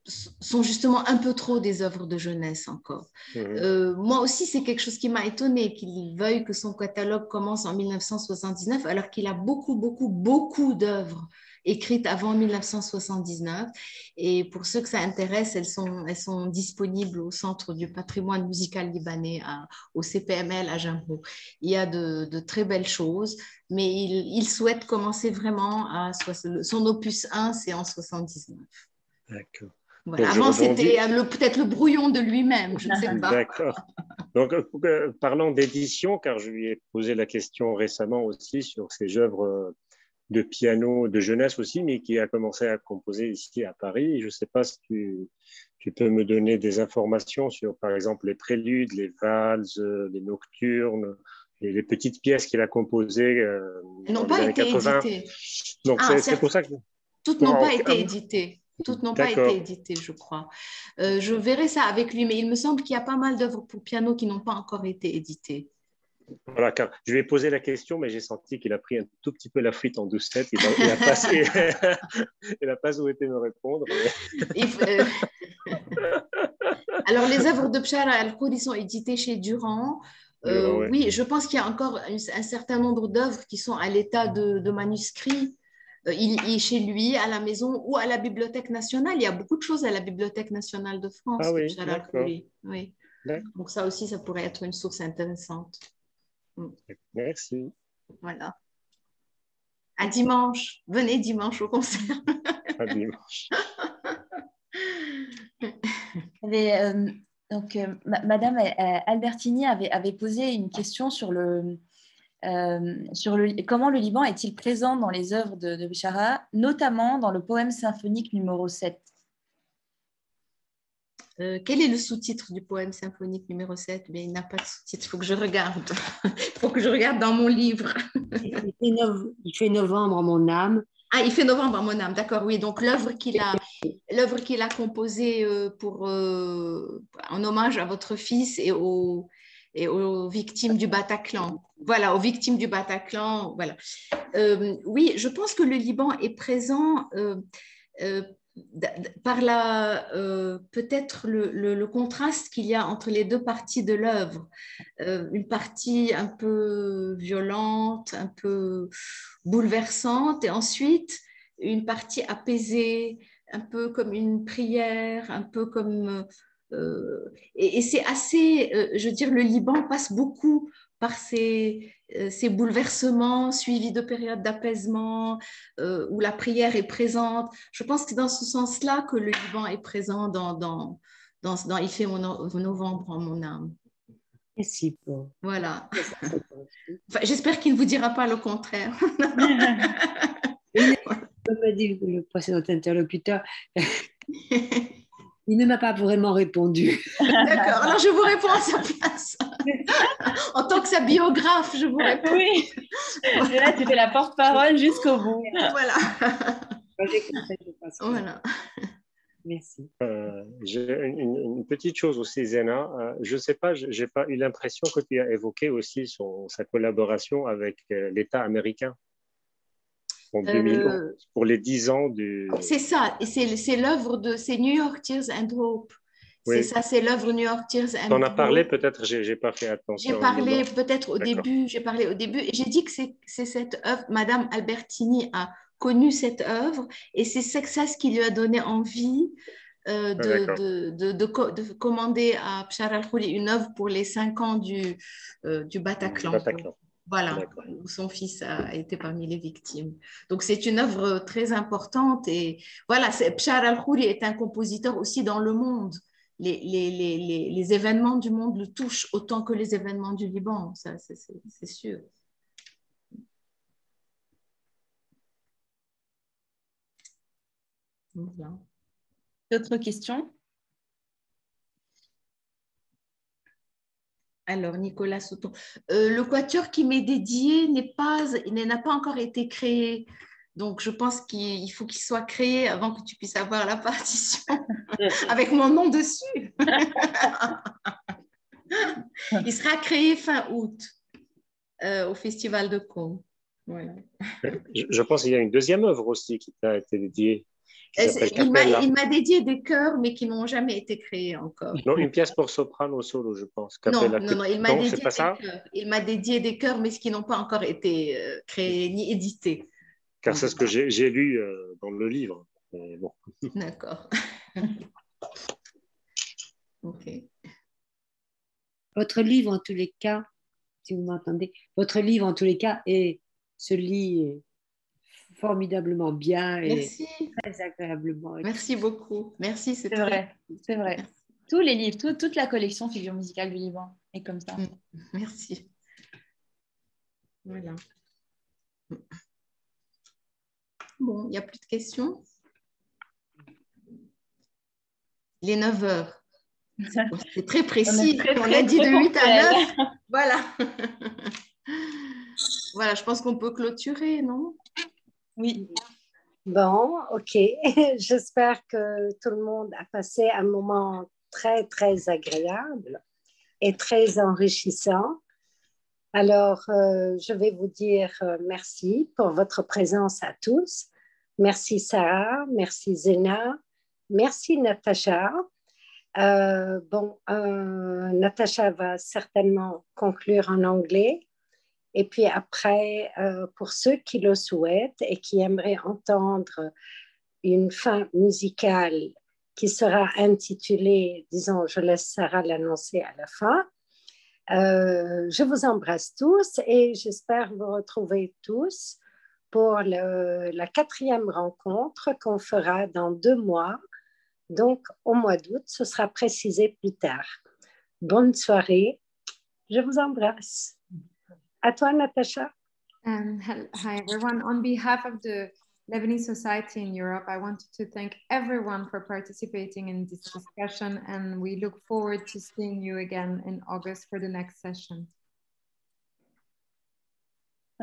[SPEAKER 4] sont justement un peu trop des œuvres de jeunesse encore. Moi aussi, c'est quelque chose qui m'a étonnée, qu'il veuille que son catalogue commence en 1979, alors qu'il a beaucoup d'œuvres écrites avant 1979. Et pour ceux que ça intéresse, elles sont disponibles au Centre du patrimoine musical libanais, au CPML à Jamrou. Il y a de très belles choses, mais il souhaite commencer vraiment à son opus 1, c'est en 79.
[SPEAKER 5] D'accord.
[SPEAKER 4] Voilà. Avant, c'était peut-être le brouillon de lui-même, je ne sais pas.
[SPEAKER 5] D'accord. Donc, parlant d'édition, car je lui ai posé la question récemment aussi sur ses œuvres de piano de jeunesse aussi, mais qui a commencé à composer ici à Paris. Je ne sais pas si tu peux me donner des informations sur, par exemple, les préludes, les valses, les nocturnes, et les petites pièces qu'il a composées
[SPEAKER 4] dans les années 80. Éditées.
[SPEAKER 5] Donc, c'est pour ça que...
[SPEAKER 4] Toutes n'ont pas été éditées. Toutes n'ont pas été éditées, je crois. Je verrai ça avec lui, mais il me semble qu'il y a pas mal d'œuvres pour piano qui n'ont pas encore été éditées.
[SPEAKER 5] Voilà, car je lui ai posé la question, mais j'ai senti qu'il a pris un tout petit peu la fuite en doucette. Il n'a pas souhaité me répondre.
[SPEAKER 4] Alors, les œuvres de Bchara Al-Khouri sont éditées chez Durand. Ouais. Oui, je pense qu'il y a encore un certain nombre d'œuvres qui sont à l'état de manuscrits. Il est chez lui, à la maison ou à la Bibliothèque nationale. Il y a beaucoup de choses à la Bibliothèque nationale de France.
[SPEAKER 5] Ah oui, d'accord.
[SPEAKER 4] Oui. Donc ça aussi, ça pourrait être une source intéressante.
[SPEAKER 5] Merci.
[SPEAKER 4] Voilà. À dimanche. Venez dimanche au concert.
[SPEAKER 5] À dimanche.
[SPEAKER 1] Madame Albertini avait posé une question sur comment le Liban est-il présent dans les œuvres de Bchara, notamment dans le poème symphonique numéro 7.
[SPEAKER 4] Quel est le sous-titre du poème symphonique numéro 7? Mais il n'a pas de sous-titre, il faut que je regarde. Il faut que je regarde dans mon livre.
[SPEAKER 6] Il fait novembre, mon âme.
[SPEAKER 4] Ah, il fait novembre, mon âme, d'accord, oui. Donc, l'œuvre qu'il a composée en hommage à votre fils et aux victimes du Bataclan. Voilà, aux victimes du Bataclan. Voilà. Oui, je pense que le Liban est présent par peut-être le contraste qu'il y a entre les deux parties de l'œuvre. Une partie un peu violente, un peu bouleversante, et ensuite une partie apaisée, un peu comme une prière, un peu comme... et c'est assez, je veux dire, le Liban passe beaucoup par ces bouleversements suivis de périodes d'apaisement où la prière est présente. Je pense que c'est dans ce sens-là que le Liban est présent dans Il fait novembre en mon âme.
[SPEAKER 6] Merci.
[SPEAKER 4] Voilà. Enfin, j'espère qu'il ne vous dira pas le contraire.
[SPEAKER 6] Comme a dit le précédent interlocuteur, il ne m'a pas vraiment répondu.
[SPEAKER 4] D'accord, alors je vous réponds à sa place. En tant que sa biographe, je vous réponds.
[SPEAKER 1] Oui, et là, tu fais la porte-parole jusqu'au bout.
[SPEAKER 4] Voilà.
[SPEAKER 6] Voilà. Merci.
[SPEAKER 5] J'ai une petite chose aussi, Zena. Je ne sais pas, je n'ai pas eu l'impression que tu as évoqué aussi sa collaboration avec l'État américain. En 2011, pour les 10 ans du...
[SPEAKER 4] C'est ça, c'est l'œuvre c'est New York Tears and Hope. Oui. C'est ça, c'est l'œuvre New York Tears and Hope.
[SPEAKER 5] Tu en as parlé peut-être, je n'ai pas fait attention.
[SPEAKER 4] J'ai parlé peut-être au début, et j'ai dit que c'est cette œuvre, Madame Albertini a connu cette œuvre, et c'est ça ce qui lui a donné envie de commander à Bchara Al-Khouri une œuvre pour les 5 ans du Bataclan. Voilà, où son fils a été parmi les victimes. Donc, c'est une œuvre très importante. Et voilà, Bchara Al-Khouri est un compositeur aussi dans le monde. Les événements du monde le touchent autant que les événements du Liban, ça, c'est sûr. Voilà.
[SPEAKER 1] D'autres questions?
[SPEAKER 4] Alors, Nicolas Sauton. Le quatuor qui m'est dédié n'a pas encore été créé. Donc, je pense qu'il faut qu'il soit créé avant que tu puisses avoir la partition avec mon nom dessus. Il sera créé fin août au Festival de Côme. Voilà.
[SPEAKER 5] Je pense qu'il y a une deuxième œuvre aussi qui t'a été dédiée. qui s'appelle
[SPEAKER 4] Il
[SPEAKER 5] Capella.
[SPEAKER 4] m'a dédié des chœurs, mais qui n'ont jamais été créés encore.
[SPEAKER 5] Non, une pièce pour soprano solo, je pense.
[SPEAKER 4] Non,
[SPEAKER 5] Capella.
[SPEAKER 4] non, non, il m'a
[SPEAKER 5] Non,
[SPEAKER 4] dédié
[SPEAKER 5] c'est pas
[SPEAKER 4] des
[SPEAKER 5] ça?
[SPEAKER 4] chœurs. Il m'a dédié des chœurs, mais qui n'ont pas encore été créés ni édités.
[SPEAKER 5] Car c'est ce que j'ai lu dans le livre. Mais bon.
[SPEAKER 4] D'accord. Ok.
[SPEAKER 6] Votre livre, en tous les cas, si vous m'entendez, votre livre, en tous les cas, se lit formidablement bien et
[SPEAKER 4] Merci.
[SPEAKER 6] très agréablement.
[SPEAKER 4] Merci beaucoup. Merci,
[SPEAKER 1] C'est vrai, c'est vrai. Tous les livres, toute la collection Figures musicales du Liban est comme ça.
[SPEAKER 4] Merci. Voilà. Bon, il n'y a plus de questions. Il est 9 heures. C'est très précis. On a dit de 8 à 9. Voilà. Voilà, je pense qu'on peut clôturer, non?
[SPEAKER 1] Oui.
[SPEAKER 2] Bon, ok. J'espère que tout le monde a passé un moment très, très agréable et très enrichissant. Alors, je vais vous dire merci pour votre présence à tous. Merci Sarah, merci Zena, merci Natacha. Natacha va certainement conclure en anglais. Et puis après, pour ceux qui le souhaitent et qui aimeraient entendre une fin musicale qui sera intitulée, disons, je laisse Sarah l'annoncer à la fin. Je vous embrasse tous et j'espère vous retrouver tous pour la 4e rencontre qu'on fera dans 2 mois. Donc, au mois d'août, ce sera précisé plus tard. Bonne soirée. Je vous embrasse. À toi, Natacha.
[SPEAKER 3] Hi, everyone. On behalf of the Lebanese Society in Europe, I wanted to thank everyone for participating in this discussion, and we look forward to seeing you again in August for the next session.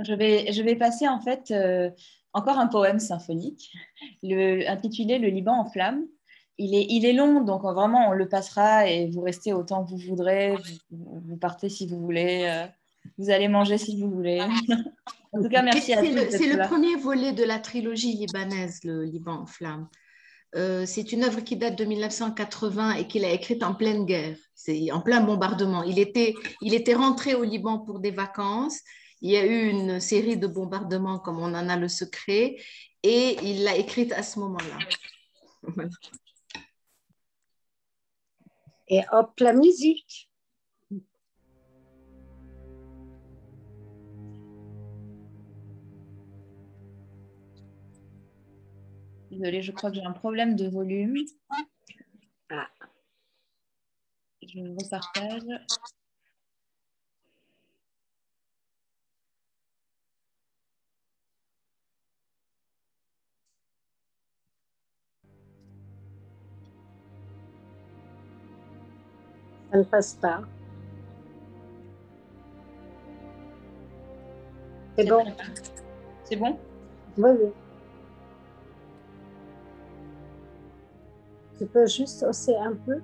[SPEAKER 1] Je vais passer en fait encore un poème symphonique intitulé Le Liban en flammes. Il est long, donc vraiment on le passera et vous restez autant que vous voudrez. Vous partez si vous voulez. Vous allez manger si vous voulez. En tout cas, merci à tous.
[SPEAKER 4] C'est le premier volet de la trilogie libanaise, le Liban en flammes. C'est une œuvre qui date de 1980 et qu'il a écrite en pleine guerre, c'est en plein bombardement. Il était rentré au Liban pour des vacances. Il y a eu une série de bombardements comme on en a le secret et il l'a écrite à ce moment-là. Voilà.
[SPEAKER 2] Et hop, la musique.
[SPEAKER 1] Désolée, je crois que j'ai un problème de volume.
[SPEAKER 2] Ah.
[SPEAKER 1] Je repartage.
[SPEAKER 2] Ça ne passe pas. C'est bon.
[SPEAKER 1] C'est bon?
[SPEAKER 2] Oui, oui. Tu peux juste hausser un peu.